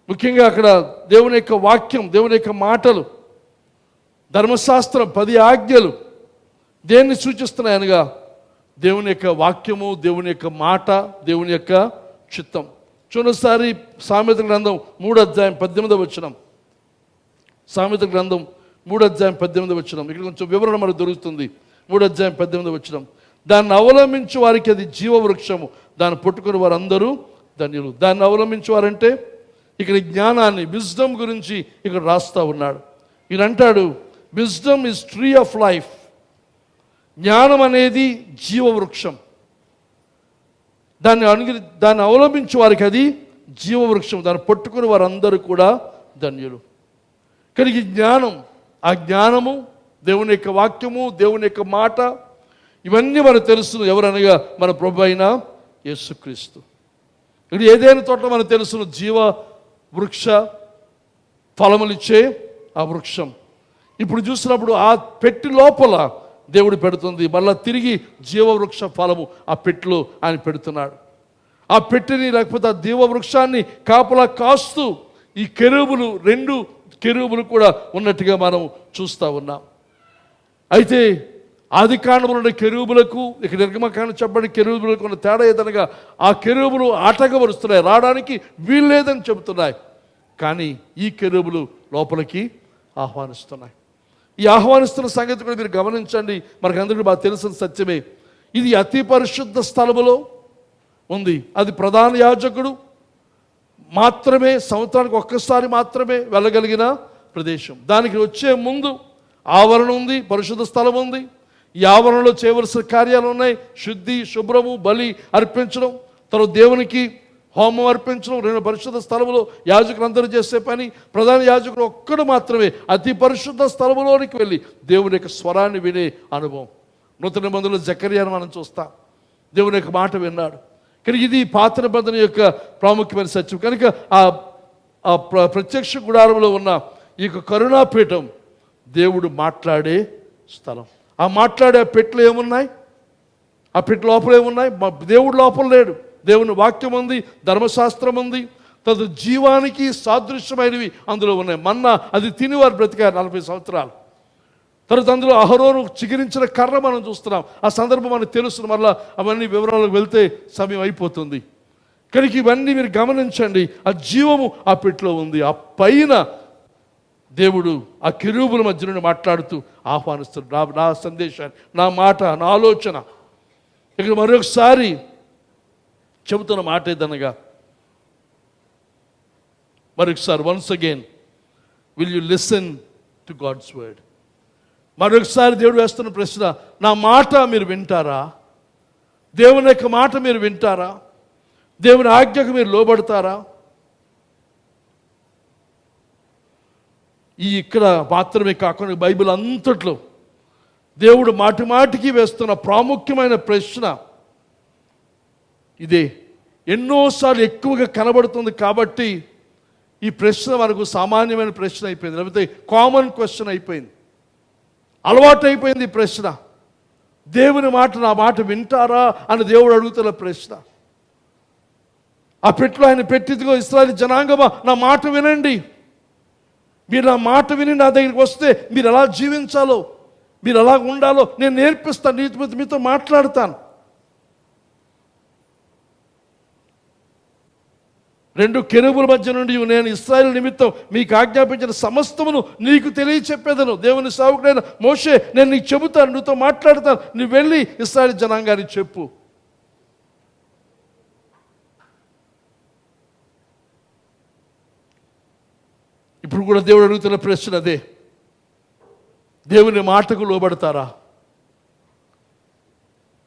ముఖ్యంగా అక్కడ దేవుని యొక్క వాక్యం, దేవుని యొక్క మాటలు, ధర్మశాస్త్రం, 10 ఆజ్ఞలు దేన్ని సూచిస్తున్నాయి అనగా దేవుని యొక్క వాక్యము, దేవుని యొక్క మాట, దేవుని యొక్క చిత్తం. చూడసారి సామెతల గ్రంథం 3:18 సామెతల గ్రంథం 3:18 ఇక్కడ కొంచెం వివరణ మనకు దొరుకుతుంది. 3:18 దాన్ని అవలంబించే వారికి అది జీవవృక్షము, దాన్ని పట్టుకుని వారందరూ ధన్యులు. దాన్ని అవలంబించే వారంటే ఇక్కడ జ్ఞానాన్ని, విజ్డమ్ గురించి ఇక్కడ రాస్తా ఉన్నాడు. ఈయన అంటాడు, wisdom is tree of life. జ్ఞానం అనేది జీవవృక్షం. దాన్ని అవలంబించే వారికి అది జీవవృక్షం, దాన్ని పట్టుకుని వారందరూ కూడా ధన్యులు. కానీ ఈ జ్ఞానం, ఆ జ్ఞానము, దేవుని యొక్క వాక్యము, దేవుని యొక్క మాట, ఇవన్నీ మనకు తెలుసు. ఎవరనగా మన ప్రభు అయిన యేసుక్రీస్తు. ఇది ఏదైనా తోట మనకు తెలుసు, జీవ వృక్ష ఫలములిచ్చే ఆ వృక్షం. ఇప్పుడు చూసినప్పుడు ఆ పెట్టి లోపల దేవుడు పెడుతుంది, మళ్ళా తిరిగి జీవవృక్ష ఫలము ఆ పెట్టిలో ఆయన పెడుతున్నాడు. ఆ పెట్టిని, లేకపోతే ఆ జీవవృక్షాన్ని కాపలా కాస్తూ ఈ కెరూబులు, 2 కెరూబులు కూడా ఉన్నట్టుగా మనం చూస్తూ ఉన్నాం. అయితే ఆది కాండములో ఉన్న కెరూబులకు, ఇక్కడ నిర్గమకాండం చెప్పబడిన కెరూబులకు ఉన్న తేడా ఏదనగా ఆ కెరూబులు ఆటంకపరుస్తున్నాయి, రావడానికి వీల్లేదని చెబుతున్నాయి. కానీ ఈ కెరూబులు లోపలికి ఆహ్వానిస్తున్నాయి. ఈ ఆహ్వానిస్తున్న సంగతి కూడా మీరు గమనించండి. మనకు అందరికీ బాగా తెలిసిన సత్యమే. ఇది అతి పరిశుద్ధ స్థలములో ఉంది. అది ప్రధాన యాజకుడు మాత్రమే, సంవత్సరానికి ఒక్కసారి మాత్రమే వెళ్ళగలిగిన ప్రదేశం. దానికి వచ్చే ముందు ఆవరణ ఉంది, పరిశుద్ధ స్థలం ఉంది. ఈ ఆవరణలో చేయవలసిన కార్యాలు ఉన్నాయి. శుద్ధి, శుభ్రము, బలి అర్పించడం, తర్వాత దేవునికి హోమం అర్పించడం. 2 పరిశుద్ధ స్థలములో యాజకులు అందరూ చేసే పని. ప్రధాన యాజకుడు ఒక్కడు మాత్రమే అతి పరిశుద్ధ స్థలములోనికి వెళ్ళి దేవుని యొక్క స్వరాన్ని వినే అనుభవం. నూతన నిబంధనలో జకర్యాను మనం చూస్తాం, దేవుని యొక్క మాట విన్నాడు. కానీ ఇది పాత నిబంధన యొక్క ప్రాముఖ్యమైన సత్యం. కనుక ఆ ప్రత్యక్ష గుడారంలో ఉన్న ఈ యొక్క కరుణాపీఠం దేవుడు మాట్లాడే స్థలం. ఆ మాట్లాడే పెట్టెలు ఏమున్నాయి? ఆ పెట్టె లోపల ఏమున్నాయి? దేవుడు లోపల లేడు. దేవుని వాక్యం ఉంది, ధర్మశాస్త్రం ఉంది, తదు జీవానికి సాదృశ్యమైనవి అందులో ఉన్నాయి. మన్నా అది తిని వారు బ్రతికారు 40 సంవత్సరాలు. తర్వాత అందులో అహరోను చిగురించిన కర్ర మనం చూస్తున్నాం. ఆ సందర్భం మనకు తెలుస్తుంది. మళ్ళీ అవన్నీ వివరాలకు వెళ్తే సమయం అయిపోతుంది. కనుక ఇవన్నీ మీరు గమనించండి. ఆ జీవము ఆ పెట్టెలో ఉంది. ఆ పైన దేవుడు ఆ కెరూబుల మధ్య నుండి మాట్లాడుతూ ఆహ్వానిస్తున్నాడు. నా సందేశాన్ని, నా మాట, నా ఆలోచన. ఇక్కడ మరొకసారి చెబుతున్న మాట ఏదనగా, మరొకసారి once again, will you listen to God's word. మరొకసారి దేవుడు వేస్తున్న ప్రశ్న, నా మాట మీరు వింటారా? దేవుని యొక్క మాట మీరు వింటారా? దేవుని ఆజ్ఞకు మీరు లోబడతారా? ఈ ఇక్కడ మాత్రమే కాకుండా బైబిల్ అంతట్లో దేవుడు మాటి మాటికి వేస్తున్న ప్రాముఖ్యమైన ప్రశ్న ఇదే. ఎన్నోసార్లు ఎక్కువగా కనబడుతుంది కాబట్టి ఈ ప్రశ్న మనకు సామాన్యమైన ప్రశ్న అయిపోయింది, లేకపోతే కామన్ క్వశ్చన్ అయిపోయింది, అలవాటు అయిపోయింది ఈ ప్రశ్న. దేవుని మాట, నా మాట వింటారా అని దేవుడు అడుగుతున్న ప్రశ్న. ఆ పెట్టెలో ఆయన పెట్టిదిగో, ఇశ్రాయేలు జనాంగమా, నా మాట వినండి. మీరు నా మాట విని నా దగ్గరికి వస్తే మీరు ఎలా జీవించాలో, మీరు ఎలా ఉండాలో నేను నేర్పిస్తాను, మీతో మాట్లాడతాను. 2 కెరూబుల మధ్య నుండి నేను ఇశ్రాయేలు నిమిత్తం మీకు ఆజ్ఞాపించిన సమస్తమును నీకు తెలియచెప్పేదను. దేవుని సేవకుడైన మోషే, నేను నీకు చెబుతాను, నీతో మాట్లాడతాను, నువ్వు వెళ్ళి ఇశ్రాయేలు జనాంగానికి చెప్పు. ఇప్పుడు కూడా దేవుడు అడుగుతున్న ప్రశ్న అదే. దేవుని మాటకు లోబడతారా?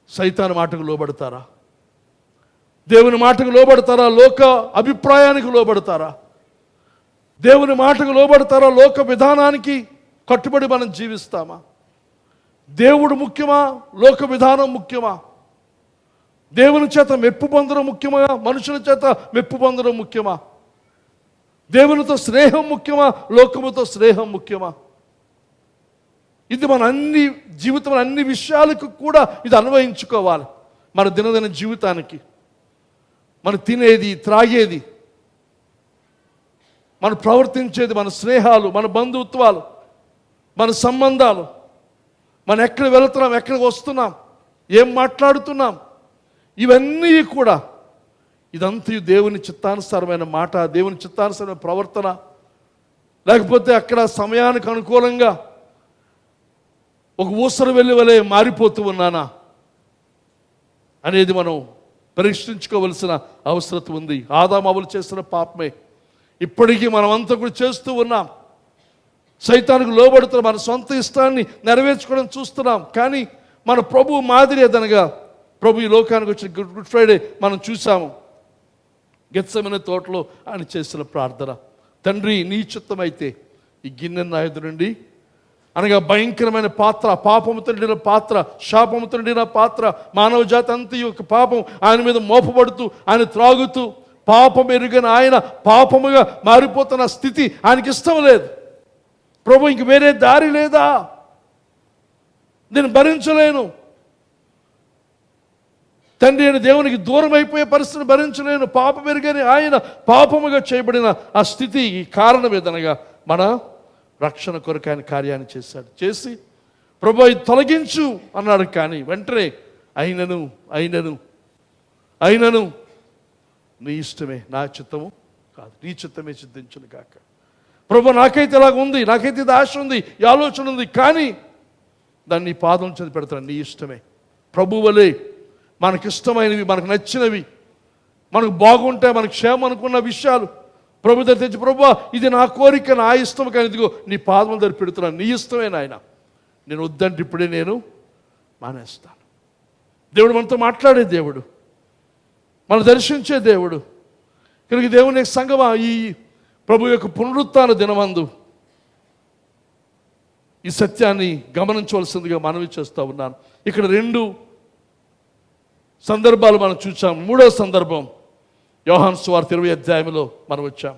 సైతాను మాటకు లోబడతారా? దేవుని మాటకు లోబడతారా? లోక అభిప్రాయానికి లోబడతారా? దేవుని మాటకు లోబడతారా? లోక విధానానికి కట్టుబడి మనం జీవిస్తామా? దేవుడు ముఖ్యమా? లోక విధానం ముఖ్యమా? దేవుని చేత మెప్పు పొందడం ముఖ్యమా? మనుషుల చేత మెప్పు పొందడం ముఖ్యమా? దేవునితో స్నేహం ముఖ్యమా? లోకముతో స్నేహం ముఖ్యమా? ఇది మన జీవితంలో అన్ని విషయాలకు కూడా ఇది అన్వయించుకోవాలి. మన దినదిన జీవితానికి, మనం తినేది, త్రాగేది, మనం ప్రవర్తించేది, మన స్నేహాలు, మన బంధుత్వాలు, మన సంబంధాలు, మనం ఎక్కడ వెళుతున్నాం, ఎక్కడికి వస్తున్నాం, ఏం మాట్లాడుతున్నాం, ఇవన్నీ కూడా ఇదంతా దేవుని చిత్తానుసారమైన మాట, దేవుని చిత్తానుసారమైన ప్రవర్తన, లేకపోతే అక్కడ సమయానికి అనుకూలంగా ఒక ఊసర వెళ్ళి వలె మారిపోతూ ఉన్నానా అనేది మనం పరీక్షించుకోవలసిన అవసరం ఉంది. ఆదామవులు చేసిన పాపమే ఇప్పటికీ మనమంతా కూడా చేస్తూ ఉన్నాం. సైతానికి లోబడుతున్నాం, మన సొంత ఇష్టాన్ని నెరవేర్చుకోవడం చూస్తున్నాం. కానీ మన ప్రభు మాదిరి ఏదనగా ప్రభు ఈ లోకానికి వచ్చిన గుడ్ ఫ్రైడే మనం చూసాము. గెత్సెమనే తోటలో ఆయన చేసిన ప్రార్థన, తండ్రి నీ చిత్తమైతే ఈ గిన్నె నా ఎదురు నుండి, అనగా భయంకరమైన పాత్ర, పాపముతో నిండిన పాత్ర, శాపముతో నిండిన పాత్ర, మానవ జాతి అంతా యొక్క పాపం ఆయన మీద మోపబడుతూ ఆయన త్రాగుతూ పాపం ఎరుగని ఆయన పాపముగా మారిపోతున్న స్థితి ఆయనకి ఇష్టం లేదు. ప్రభు ఇంక వేరే దారి లేదా, నేను భరించలేను, తండ్రి అయిన దేవునికి దూరం అయిపోయే పరిస్థితిని భరించలేను, పాపం ఎరుగని ఆయన పాపముగా చేయబడిన ఆ స్థితి ఈ కారణం ఏదనగా మన రక్షణ కొరకు ఆయన కార్యాన్ని చేశాడు. చేసి ప్రభు ఇది తొలగించు అన్నాడు. కానీ వెంటనే అయినను అయినను అయినను నీ ఇష్టమే, నా చిత్తము కాదు, నీ చిత్తమే సిద్ధించును కాక. ప్రభు నాకైతే ఇలాగ ఉంది, నాకైతే ఇది ఆశ ఉంది, ఈ ఆలోచన ఉంది, కానీ దాన్ని నీ పాదం చెంది పెడతాను, నీ ఇష్టమే. ప్రభు వలే మనకిష్టమైనవి, మనకు నచ్చినవి, మనకు బాగుంటాయి, మనకు క్షేమం అనుకున్న విషయాలు ప్రభు దగ్గర తెచ్చి, ప్రభు ఇది నా కోరిక, నా ఇష్టం, కానీ ఇదిగో నీ పాదం దగ్గర పెడుతున్నాను, నీ ఇష్టమే నాయన, నేను వద్దంటే ఇప్పుడే నేను మానేస్తాను. దేవుడు మనతో మాట్లాడే దేవుడు, మనం దర్శించే దేవుడు. కనుక దేవుని సంగమా, ఈ ప్రభు యొక్క పునరుత్థాన దినమందు ఈ సత్యాన్ని గమనించవలసిందిగా మనవి చేస్తూ ఉన్నాను. ఇక్కడ 2 సందర్భాలు మనం చూసాం. 3వ సందర్భం యోహాను సువార్త 20వ అధ్యాయంలో మనం వచ్చాం.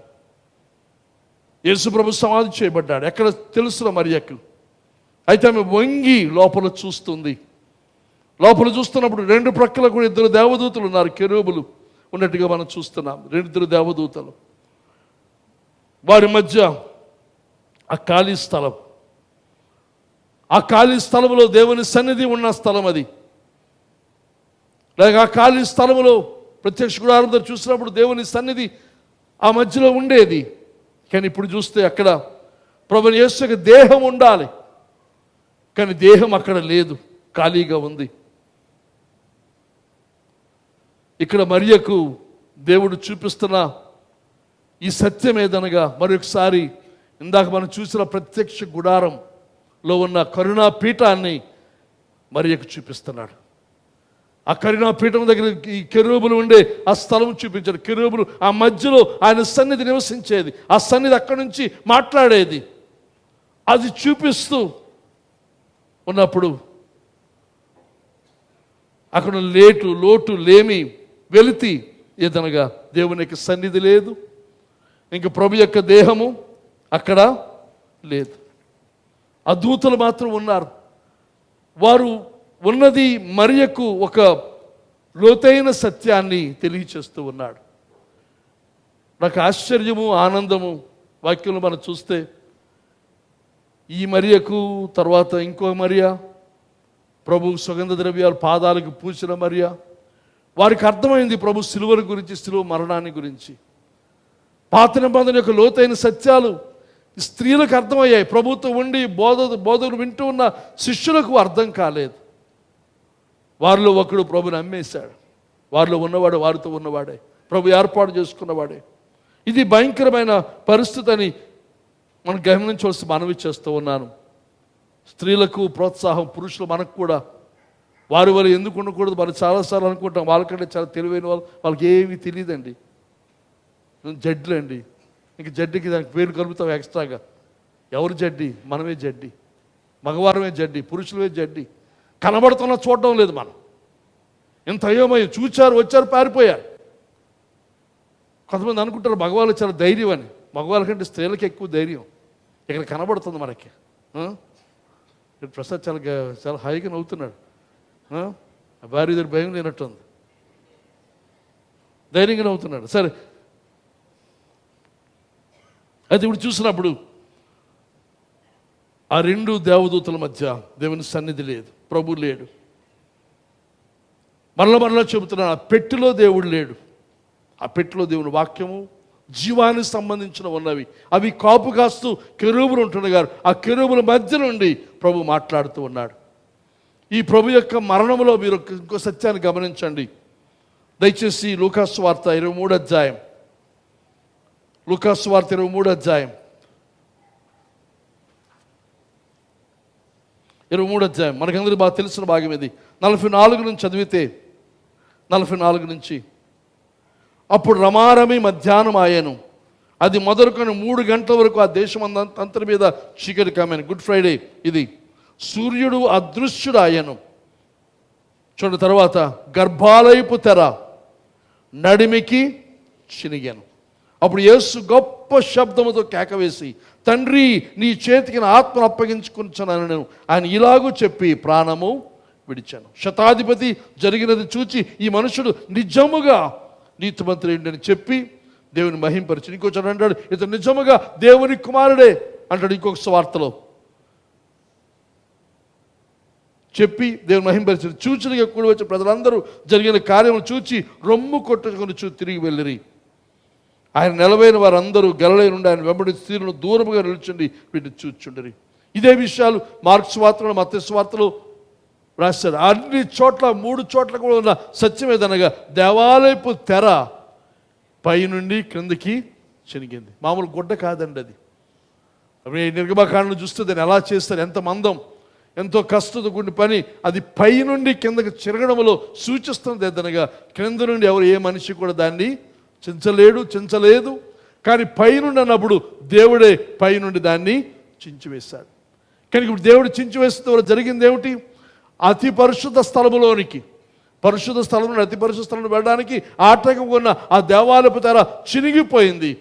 యేసు ప్రభు సమాధి చేయబడ్డాడు. ఎక్కడ తెలుసురా మరియకు. అయితే ఆమె వంగి లోపల చూస్తుంది. లోపల చూస్తున్నప్పుడు 2 ప్రక్కల కూడా 2 దేవదూతలు ఉన్నారు, కెరూబులు ఉన్నట్టుగా మనం చూస్తున్నాం. 2 దేవదూతలు, వారి మధ్య ఆ ఖాళీ స్థలం, ఆ ఖాళీ స్థలంలో దేవుని సన్నిధి ఉన్న స్థలం అది. లేక ఆ ఖాళీ స్థలంలో ప్రత్యక్ష గుడారం దగ్గర చూసినప్పుడు దేవుని సన్నిధి ఆ మధ్యలో ఉండేది. కానీ ఇప్పుడు చూస్తే అక్కడ ప్రభువు యేసు యొక్క దేహం ఉండాలి, కానీ దేహం అక్కడ లేదు, ఖాళీగా ఉంది. ఇక్కడ మరియకు దేవుడు చూపిస్తున్న ఈ సత్యం ఏదనగా, మరొకసారి ఇందాక మనం చూసిన ప్రత్యక్ష గుడారంలో ఉన్న కరుణా పీఠాన్ని మరియకు చూపిస్తున్నాడు. ఆ కరుణా పీఠం దగ్గర ఈ కెరూబులు ఉండే ఆ స్థలం చూపించాడు. కెరూబులు ఆ మధ్యలో ఆయన సన్నిధి నివసించేది, ఆ సన్నిధి అక్కడి నుంచి మాట్లాడేది. అది చూపిస్తూ ఉన్నప్పుడు అక్కడ లోటు లేమి వెలితి ఏదనగా దేవుని యొక్క సన్నిధి లేదు, ఇంక ప్రభు యొక్క దేహము అక్కడ లేదు. ఆ దూతలు మాత్రం ఉన్నారు. వారు ఉన్నది మరియకు ఒక లోతైన సత్యాన్ని తెలియచేస్తూ ఉన్నాడు. నాకు ఆశ్చర్యము, ఆనందము వాక్యంలో మనం చూస్తే ఈ మరియకు తర్వాత ఇంకో మరియా, ప్రభు సుగంధ ద్రవ్యాలు పాదాలకు పూసిన మరియా, వారికి అర్థమైంది ప్రభు సిలువను గురించి, సిలువ మరణాన్ని గురించి. పాత నిబంధన యొక్క లోతైన సత్యాలు స్త్రీలకు అర్థమయ్యాయి. ప్రభుత్వం ఉండి బోధకులు వింటూ ఉన్న శిష్యులకు అర్థం కాలేదు. వారిలో ఒకడు ప్రభుని అమ్మేశాడు. వారిలో ఉన్నవాడు వారితో ఉన్నవాడే, ప్రభు ఏర్పాటు చేసుకున్నవాడే. ఇది భయంకరమైన పరిస్థితి అని మనం గమనించవలసి మనవి చేస్తూ ఉన్నాను. స్త్రీలకు ప్రోత్సాహం, పురుషులు మనకు కూడా వారి వల్ల ఎందుకు ఉండకూడదు మనం చాలాసార్లు అనుకుంటాం. వాళ్ళకంటే చాలా తెలివైన వాళ్ళకి ఏమీ తెలియదండి, జడ్లు అండి. ఇంక జడ్డికి దానికి పేరు కలుపుతాం ఎక్స్ట్రాగా. ఎవరు జడ్డి? మనమే జడ్డి, మగవారమే జడ్డి, పురుషులమే జడ్డి. కనబడుతున్నా చూడడం లేదు మనం. ఎంత అయోమయం, చూచారు వచ్చారు పారిపోయారు. కొంతమంది అనుకుంటారు మగవాళ్ళు చాలా ధైర్యం అని. మగవాళ్ళ కంటే స్త్రీలకు ఎక్కువ ధైర్యం ఇక్కడ కనబడుతుంది మనకి. ప్రసాద్ చాలా హాయిగా నవ్వుతున్నాడు. భార్య దగ్గర భయం లేనట్టుంది, ధైర్యంగా నవ్వుతున్నాడు. సరే, అయితే ఇప్పుడు చూసినప్పుడు ఆ రెండు దేవదూతల మధ్య దేవుని సన్నిధి లేదు, ప్రభు లేడు. మరలా చెబుతున్నాను, ఆ పెట్టెలో దేవుడు లేడు. ఆ పెట్టెలో దేవుని వాక్యము, జీవానికి సంబంధించిన ఉన్నవి, అవి కాపు కాస్తూ కెరూబులు ఉంటుండగా ఆ కెరూబుల మధ్య నుండి ప్రభు మాట్లాడుతూ ఉన్నాడు. ఈ ప్రభు యొక్క మరణంలో మీరు ఇంకో సత్యాన్ని గమనించండి. దయచేసి లూకాసు వార్త 23వ అధ్యాయం, లూకాసు వార్త 23వ అధ్యాయం, 23వ అధ్యాయం మనకందరికీ బాగా తెలిసిన భాగం ఇది. 44 నుంచి చదివితే, 44 నుంచి, అప్పుడు రమారమి మధ్యాహ్నం ఆయను, అది మొదలుకొని 3 గంటల వరకు ఆ దేశం అంతరి మీద చీకటి కమ్మాను. గుడ్ ఫ్రైడే ఇది. సూర్యుడు అదృశ్యుడు ఆయను. చూడండి తర్వాత, గర్భాలయపు తెర నడిమికి చినిగాను. అప్పుడు యేసు గొప్ప శబ్దముతో కేకవేసి, తండ్రి నీ చేతికి నా ఆత్మను అప్పగించుకుంటున్నాను నేను ఆయన ఇలాగూ చెప్పి ప్రాణము విడిచాను. శతాధిపతి జరిగినది చూచి ఈ మనుషుడు నిజముగా నీతిమంతుడు అని చెప్పి దేవుని మహింపరిచి, ఇంకో చోట అంటాడు ఇతను నిజముగా దేవుని కుమారుడే అంటాడు. ఇంకొక స్వార్తలో చెప్పి దేవుని మహింపరిచి, చూచినగా కూడి వచ్చి ప్రజలందరూ జరిగిన కార్యములు చూచి రొమ్ము కొట్టుకొని తిరిగి వెళ్ళిరి. ఆయన నిలవైన వారందరూ గలిలయ నుండి ఆయన వెంబడి స్త్రీలను దూరముగా నిల్చుండి వీటిని చూచుండరి. ఇదే విషయాలు మార్కు సువార్తలో, మత్తయి సువార్తలో రాశారు. అన్ని చోట్ల 3 చోట్ల కూడా ఉన్న సత్యం ఏదనగా దేవాలయపు తెర పైనుండి క్రిందికి చినిగింది. మామూలు గుడ్డ కాదండి అది. నిర్గమకాండను చూస్తే దాన్ని ఎలా చేస్తారు, ఎంత మందం, ఎంతో కష్టంతో కూడిన పని. అది పైనుండి కిందకి చిరగడంలో సూచిస్తున్నది ఏదనగా క్రింద నుండి ఎవరు ఏ మనిషి కూడా దాన్ని చించలేదు. కానీ పైనుండి అన్నప్పుడు దేవుడే పైనుండి దాన్ని చించివేశాడు. కానీ ఇప్పుడు దేవుడు చించివేస్తే జరిగింది ఏమిటి? అతి పరిశుద్ధ స్థలములోనికి, పరిశుద్ధ స్థలం నుండి అతి పరిశుద్ధ స్థలం వెళ్ళడానికి ఆటంకం ఉన్న ఆ దేవాలయపు తెర చినిగిపోయింది.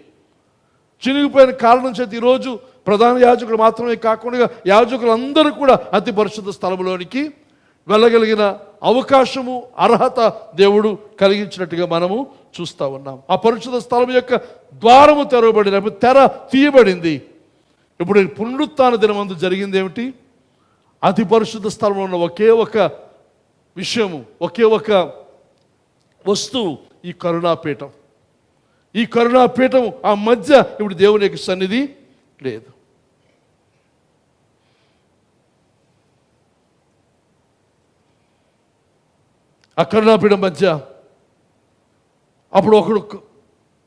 చినిగిపోయిన కారణం చేత ఈరోజు ప్రధాన యాజకులు మాత్రమే కాకుండా యాజకులందరూ కూడా అతి పరిశుద్ధ స్థలంలోనికి వెళ్ళగలిగిన అవకాశము, అర్హత దేవుడు కలిగించినట్టుగా మనము చూస్తూ ఉన్నాం. ఆ పరిశుద్ధ స్థలం యొక్క ద్వారము తెరవబడిన, తెర తీయబడింది. ఇప్పుడు పునరుత్థాన దినమందు జరిగింది ఏమిటి? అతి పరిశుద్ధ స్థలంలో ఉన్న ఒకే ఒక విషయము, ఒకే ఒక వస్తువు, ఈ కరుణాపీఠం. ఈ కరుణాపీఠం ఆ మధ్య ఇప్పుడు దేవుని యొక్క సన్నిధి లేదు. ఆ కరుణాపీఠం మధ్య అప్పుడు ఒకడు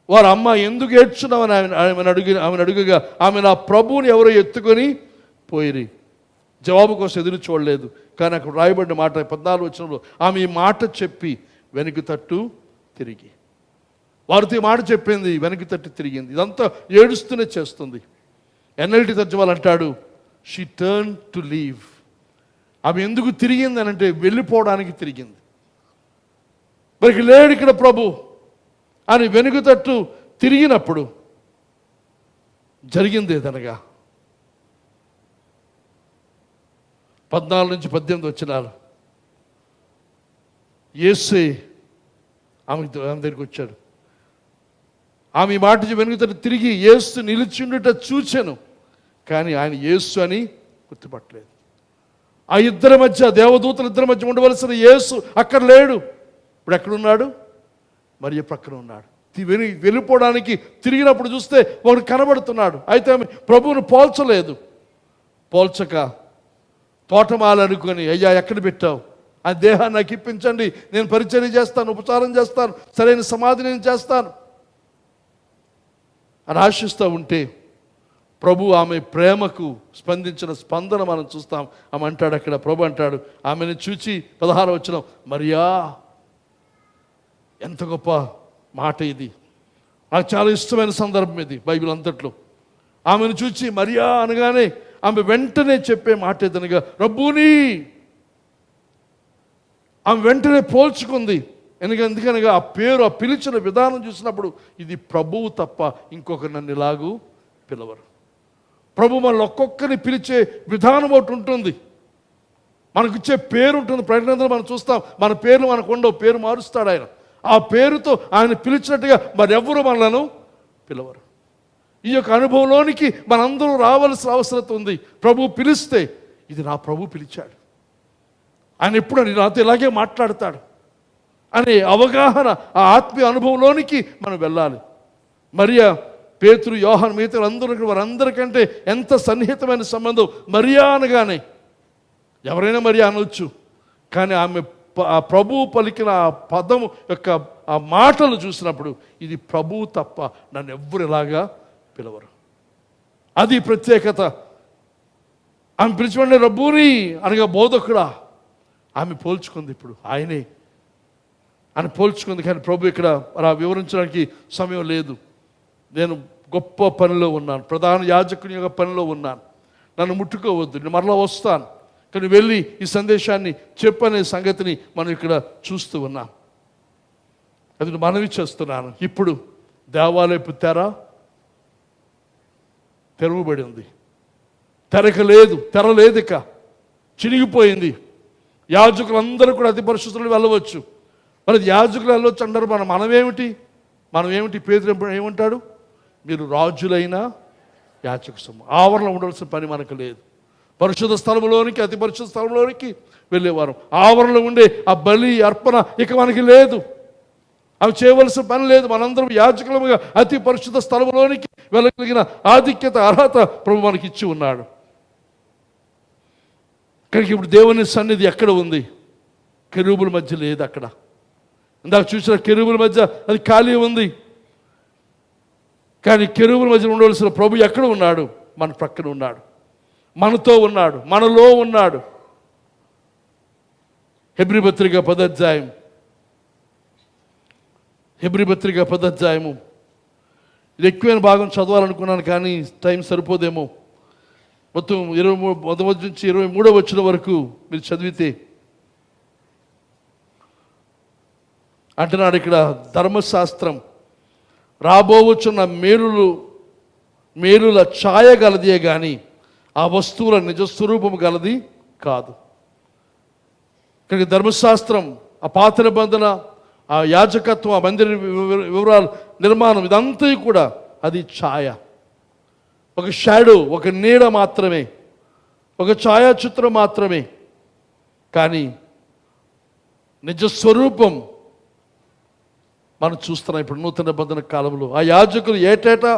వారి అమ్మ ఎందుకు ఏడ్చున్నామని ఆమెను అడుగగా ఆమె నా ప్రభువుని ఎవరో ఎత్తుకొని పోయిరి. జవాబు కోసం ఎదురు చూడలేదు. కానీ అక్కడ రాయబడిన మాట 14 వచనంలో ఆమె ఈ మాట చెప్పి వెనక్కి తట్టు తిరిగి, వారితో ఈ మాట చెప్పింది, వెనక్కి తట్టు తిరిగింది. ఇదంతా ఏడుస్తూనే చేస్తుంది. ఎన్ఎల్టీ తర్జుమాలు అంటాడు, షీ టర్న్ టు లీవ్. ఆమె ఎందుకు తిరిగింది అని అంటే వెళ్ళిపోవడానికి తిరిగింది. మరికి లేడు ఇక్కడ ప్రభు అని వెనుక తట్టు తిరిగినప్పుడు జరిగింది ఏదనగా 14 నుంచి 18 వచనాలు. యేసే ఆమె దగ్గరికి వచ్చాడు. ఆమె మాట వెనుక తట్టు తిరిగి యేసు నిలిచిండుట చూచాను, కానీ ఆయన యేసు అని గుర్తుపట్టలేదు. ఆ ఇద్దరి మధ్య, దేవదూతల ఇద్దరి మధ్య ఉండవలసిన యేసు అక్కడ లేడు. ఇప్పుడు ఎక్కడున్నాడు? మరియ ప్రక్కన ఉన్నాడు. వెళ్ళిపోవడానికి తిరిగినప్పుడు చూస్తే ఒకడు కనబడుతున్నాడు. అయితే ఆమె ప్రభువును పోల్చక తోటమాల అనుకొని, అయ్యా ఎక్కడ పెట్టావు? ఆ దేహాన్ని నాకు ఇప్పించండి, నేను పరిచర్య చేస్తాను, ఉపచారం చేస్తాను, సరైన సమాధి నేను చేస్తాను అని ఆశిస్తూ ఉంటే ప్రభు ఆమె ప్రేమకు స్పందించిన స్పందన మనం చూస్తాం. ఆమె అంటాడు, అక్కడ ప్రభు అంటాడు ఆమెను చూచి 16వ వచనం, మరియా. ఎంత గొప్ప మాట ఇది! నాకు చాలా ఇష్టమైన సందర్భం ఇది బైబిల్ అంతట్లో. ఆమెను చూచి మరియా అనగానే ఆమె వెంటనే చెప్పే మాట ఏదనగా రబ్బూని. ఆమె వెంటనే పోల్చుకుంది. ఎందుకనగా ఆ పేరు, ఆ పిలిచిన విధానం చూసినప్పుడు ఇది ప్రభువు తప్ప ఇంకొకరు నన్ను ఇలాగూ పిలవరు. ప్రభు మనల్ని ఒక్కొక్కరిని పిలిచే విధానం ఒకటి ఉంటుంది. మనకు ఇచ్చే పేరు ఉంటుంది. ప్రకటనలో మనం చూస్తాం, మన పేర్లు మనకు ఉండవు, పేరు మారుస్తాడు ఆయన. ఆ పేరుతో ఆయన పిలిచినట్టుగా మరెవ్వరూ మనలను పిలవరు. ఈ యొక్క అనుభవంలోనికి మనందరూ రావాల్సిన అవసరం ఉంది. ప్రభు పిలిస్తే ఇది నా ప్రభు పిలిచాడు, ఆయన ఎప్పుడు నాతో ఇలాగే మాట్లాడతాడు అనే అవగాహన, ఆ ఆత్మీయ అనుభవంలోనికి మనం వెళ్ళాలి. మరియా, పేతురు, యోహాను, మిగతా అందరూ వారందరికంటే ఎంత సన్నిహితమైన సంబంధం. మరియా అనగానే ఎవరైనా మరియా అనవచ్చు, కానీ ఆమె ఆ ప్రభువు పలికిన ఆ పదము యొక్క ఆ మాటలు చూసినప్పుడు ఇది ప్రభువు తప్ప నన్ను ఎవ్వరు ఇలాగా పిలవరు. అది ప్రత్యేకత. ఆమె పిలిచిపడిన రబ్బూని అనగా బోధకుడా, ఆమె పోల్చుకుంది ఇప్పుడు ఆయనే అని పోల్చుకుంది. కానీ ప్రభు ఇక్కడ అలా వివరించడానికి సమయం లేదు. నేను గొప్ప పనిలో ఉన్నాను, ప్రధాన యాజకుని యొక్క పనిలో ఉన్నాను, నన్ను ముట్టుకోవద్దు, నేను మరలా వస్తాను, కానీ వెళ్ళి ఈ సందేశాన్ని చెప్పనే సంగతిని మనం ఇక్కడ చూస్తూ ఉన్నాం. అది మనవి చేస్తున్నాను. ఇప్పుడు దేవాలయపు తెరవబడి ఉంది. తెర లేదు, ఇక చినిగిపోయింది. యాజకులందరూ కూడా అతి పరిశుద్ధులు వెళ్ళవచ్చు. మరి యాజకులు వెళ్ళవచ్చు అంటారు. మనమేమిటి? పేతురు ఏమంటాడు? మీరు రాజులైన యాజక సమూహం. ఆవరణలో ఉండవలసిన పని మనకు లేదు. పరిశుద్ధ స్థలంలోనికి, అతి పరిశుద్ధ స్థలంలోనికి వెళ్ళేవారు. ఆవరణలో ఉండే ఆ బలి అర్పణ ఇక మనకి లేదు, అవి చేయవలసిన పని లేదు. మనందరం యాజకులుగా అతి పరిశుద్ధ స్థలంలోనికి వెళ్ళగలిగిన ఆధిక్యత, అర్హత ప్రభు మనకి ఇచ్చి ఉన్నాడు. కానీ ఇప్పుడు దేవుని సన్నిధి ఎక్కడ ఉంది? కెరూబుల మధ్య లేదు. అక్కడ ఇందాక చూసిన కెరూబుల మధ్య అది ఖాళీ ఉంది. కానీ కెరూబుల మధ్య ఉండవలసిన ప్రభు ఎక్కడ ఉన్నాడు? మన ప్రక్కన ఉన్నాడు, మనతో ఉన్నాడు, మనలో ఉన్నాడు. హెబ్రీ పత్రిక 10వ అధ్యాయము. ఇది ఎక్కువైన భాగం చదవాలనుకున్నాను, కానీ టైం సరిపోదేమో. మొత్తం 23 నుంచి 23వ వచనం వరకు మీరు చదివితే అంటున్నాడు ఇక్కడ, ధర్మశాస్త్రం రాబోవచ్చున్న మేలుల ఛాయ గలదియే కానీ ఆ వస్తువుల నిజస్వరూపము గలది కాదు. ఇక్కడికి ధర్మశాస్త్రం, ఆ పాత నిబంధన, ఆ యాజకత్వం, ఆ మందిర వివరాలు, నిర్మాణం, ఇదంతా కూడా అది ఛాయ, ఒక షాడో, ఒక నీడ మాత్రమే, ఒక ఛాయాచిత్రం మాత్రమే. కానీ నిజస్వరూపం మనం చూస్తున్నాం ఇప్పుడు నూతన నిబంధన కాలంలో. ఆ యాజకులు ఏటేటా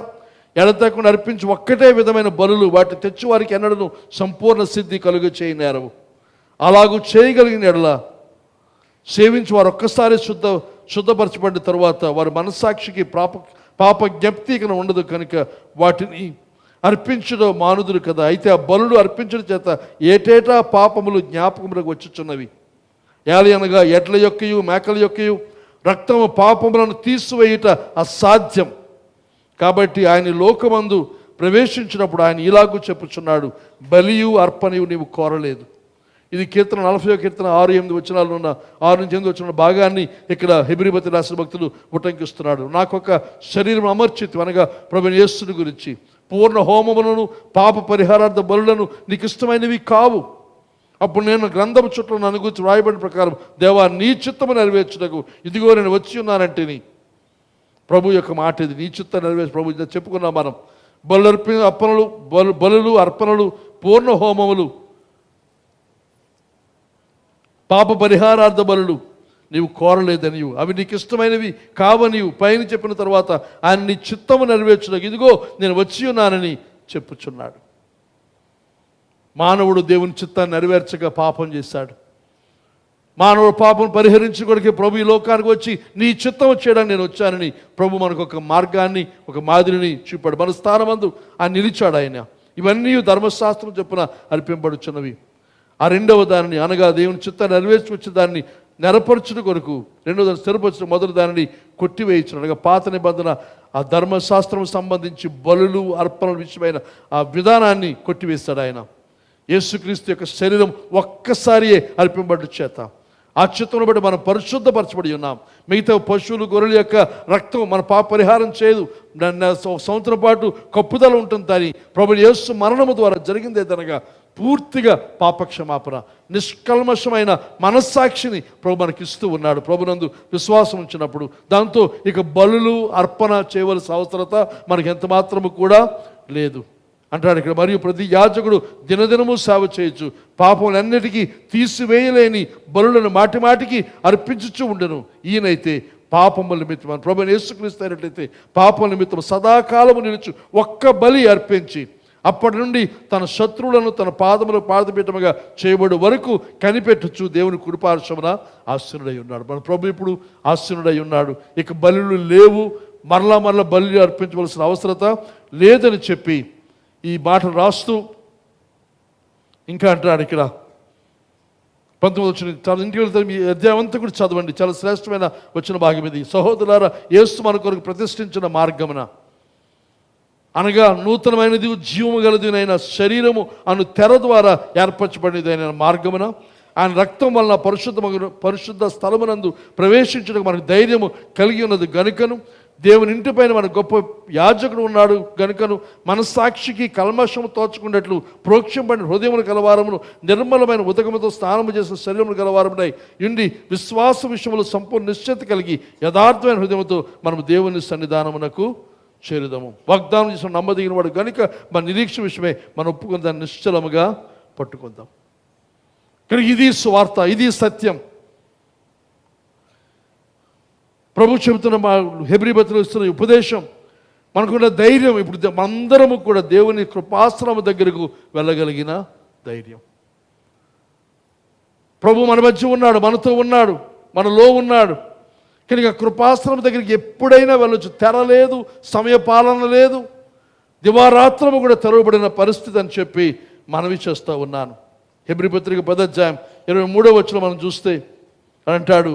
ఎడతెగకుండా అర్పించి ఒక్కటే విధమైన బలులు, వాటిని తెచ్చి వారికి ఎన్నడను సంపూర్ణ సిద్ధి కలుగ చేయనేరవు. అలాగూ చేయగలిగిన ఎడల సేవించి వారు ఒక్కసారి శుద్ధపరచబడిన తరువాత వారి మనస్సాక్షికి పాప జ్ఞప్తికన ఉండదు కనుక వాటిని అర్పించడం మానుదురు కదా. అయితే ఆ బలులు అర్పించడం చేత ఏటేటా పాపములు జ్ఞాపకములకు వచ్చుచున్నవి. ఏలి అనగా ఎడ్ల యొక్కయు మేకల యొక్కయు రక్తము పాపములను తీసివేయుట అసాధ్యం. కాబట్టి ఆయన లోకమందు ప్రవేశించినప్పుడు ఆయన ఇలాగూ చెప్పుచున్నాడు, బలియు అర్పణయు నీవు కోరలేదు. ఇది కీర్తన 40వ కీర్తన 6-8 వచనాలు ఉన్న 6-8 వచనాల భాగాన్ని ఇక్కడ హెబ్రీ పత్రిక రాసిన భక్తుడు ఉటంకిస్తున్నాడు. నాకొక శరీరం అమర్చితి అనగా ప్రభువైన యేసుని గురించి, పూర్ణ హోమములను పాప పరిహారార్థ బలులను నీకు ఇష్టమైనవి కావు. అప్పుడు నేను గ్రంథము చుట్టూ నన్ను గురించి వ్రాయబడిన ప్రకారం, దేవా నీ చిత్తము నెరవేర్చుటకు ఇదిగో నేను వచ్చి ఉన్నానంటే ప్రభు యొక్క మాట ఇది. నీ చిత్తం నెరవేర్చు ప్రభు చెప్పుకున్నాం మనం. బలులు అర్పణలు పూర్ణ హోమములు పాప పరిహారార్థ బలులు నీవు కోరలేదనివు, అవి నీకు ఇష్టమైనవి కావనివు పైన చెప్పిన తర్వాత ఆయన నీ చిత్తము నెరవేర్చుటకు ఇదిగో నేను వచ్చి ఉన్నానని చెప్పుచున్నాడు. మానవుడు దేవుని చిత్తాన్ని నెరవేర్చగా పాపం చేశాడు. మానవుడు పాపం పరిహరించుకోవడానికి ప్రభు ఈ లోకానికి వచ్చి నీ చిత్తం చేయడానికి నేను వచ్చానని ప్రభు మనకు ఒక మార్గాన్ని, ఒక మాదిరిని చూపాడు. మన స్థానమందు ఆయన నిలిచాడు. ఆయన ఇవన్నీ ధర్మశాస్త్రం చొప్పున అర్పింపబడుచున్నవి. ఆ రెండవ దానిని అనగా దేవుని చిత్తాన్ని నెరవేర్చి వచ్చే దాన్ని నెరపరచుట కొరకు రెండవ దాన్ని స్థిరపరచడం, మొదటి దానిని కొట్టివేయించడం అనగా పాత నిబంధన ఆ ధర్మశాస్త్రం సంబంధించి బలులు అర్పణల విషయమైన ఆ విధానాన్ని కొట్టివేస్తాడు ఆయన. యేసుక్రీస్తు యొక్క శరీరం ఒక్కసారియే అర్పింపబడి చేత ఆ చిత్తంలో బట్టి మనం పరిశుద్ధపరచబడి ఉన్నాం. మిగతా పశువులు గొర్రెల యొక్క రక్తం మన పాప పరిహారం చేయదు. సంవత్సరం పాటు కప్పుదల ఉంటుంది. కానీ ప్రభువు యేసు మరణము ద్వారా జరిగింది ఏదనగా పూర్తిగా పాపక్షమాపణ, నిష్కల్మషమైన మనస్సాక్షిని ప్రభు మనకిస్తూ ఉన్నాడు. ప్రభునందు విశ్వాసం ఉంచినప్పుడు దాంతో ఇక బలులు అర్పణ చేయవలసిన అవసరత మనకి ఎంత మాత్రము కూడా లేదు అంటాడు ఇక్కడ. మరియు ప్రతి యాజకుడు దినదినము సేవ చేయొచ్చు, పాపములన్నిటికీ తీసివేయలేని బలులను మాటి మాటికి అర్పించుచూ ఉండను. ఈయనైతే పాపముల నిమిత్తం, మన ప్రభువైన యేసుక్రీస్తు అయినట్లయితే పాపముల నిమిత్తం సదాకాలము నిలుచు ఒక్క బలి అర్పించి అప్పటి నుండి తన శత్రువులను తన పాదములు పాదపీఠముగా చేయబడి వరకు కనిపెట్టచ్చు దేవుని కుడిపార్శ్వమున ఆసీనుడై ఉన్నాడు. మన ప్రభు ఇప్పుడు ఆసీనుడై ఉన్నాడు. ఇక బలులు లేవు, మరలా బలి అర్పించవలసిన అవసరత లేదని చెప్పి ఈ మాటలు రాస్తూ ఇంకా అంటాడు ఇక్కడ 19 వచ్చిన. చాలా ఇంటికి వెళ్తే మీ అధ్యాయం అంతా కూడా చదవండి, చాలా శ్రేష్టమైన వచ్చిన భాగం ఇది. సహోదరులారా, యేసు మన కొరకు ప్రతిష్ఠించిన మార్గమున అనగా నూతనమైనది జీవము గలదినైన శరీరము అను తెర ద్వారా ఏర్పరచబడినదైన మార్గమున ఆయన రక్తం వలన పరిశుద్ధ స్థలమునందు ప్రవేశించడానికి మనకు ధైర్యము కలిగి ఉన్నది గనుకను, దేవుని ఇంటిపైన మన గొప్ప యాజకుడు ఉన్నాడు గనుకను, మనస్సాక్షికి కల్మషము తోచుకున్నట్లు ప్రోక్షంపడిన హృదయములు కలవారమును నిర్మలమైన ఉదకముతో స్నానము చేసిన శరీరములు కలవారమునై ఉండి విశ్వాస విషయములు సంపూర్ణ నిశ్చయిత కలిగి యథార్థమైన హృదయముతో మనము దేవుని సన్నిధానమునకు చేరుదాము. వాగ్దానం చేసిన నమ్మదగిన వాడు కనుక మన నిరీక్ష విషయమే మనం ఒప్పుకుని దాన్ని నిశ్చలముగా పట్టుకుందాం. కనుక ఇది స్వార్థ, ఇది సత్యం. ప్రభు చెబుతున్న మా హెబ్రీ పత్రికలో ఇస్తున్న ఉపదేశం, మనకున్న ధైర్యం, ఇప్పుడు అందరము కూడా దేవుని కృపాశ్రమ దగ్గరకు వెళ్ళగలిగిన ధైర్యం. ప్రభు మన మధ్య ఉన్నాడు, మనతో ఉన్నాడు, మనలో ఉన్నాడు. కనుక కృపాశ్రమం దగ్గరికి ఎప్పుడైనా వెళ్ళొచ్చు. తెర లేదు, సమయపాలన లేదు, దివారాత్రము కూడా తెరవబడిన పరిస్థితి అని చెప్పి మనవి చేస్తూ ఉన్నాను. హెబ్రీ పత్రిక 10వ అధ్యాయం 23వ వచనం మనం చూస్తే అంటాడు,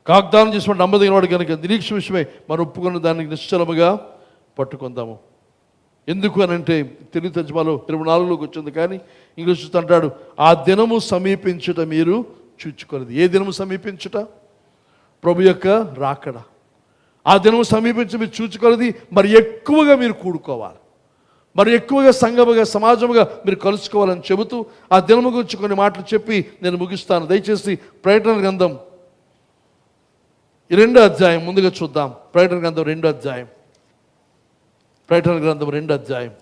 వాగ్దానం చేసిన నమ్మదగిన వాడు కనుక నిరీక్ష విషయమై మనం ఒప్పుకున్న దానికి నిశ్చలముగా పట్టుకుందాము. ఎందుకు అని అంటే తెలుగు తర్జుమాలో 24లోకి వచ్చింది, కానీ ఇంగ్లీష్ అంటాడు, ఆ దినము సమీపించుట మీరు చూచుకోలేదు. ఏ దినము సమీపించుట? ప్రభు యొక్క రాకడ. ఆ దినము సమీపించి మీరు చూచుకోలేదు. మరి ఎక్కువగా మీరు కూడుకోవాలి, మరి ఎక్కువగా సంఘముగా సమాజముగా మీరు కలుసుకోవాలని చెబుతూ ఆ దినము గురించి కొన్ని మాటలు చెప్పి నేను ముగిస్తాను. దయచేసి ప్రకటన గ్రంథం 2వ అధ్యాయం ముందుగా చూద్దాం. ప్రకటన గ్రంథం 2వ అధ్యాయం, ప్రకటన గ్రంథం 2వ అధ్యాయం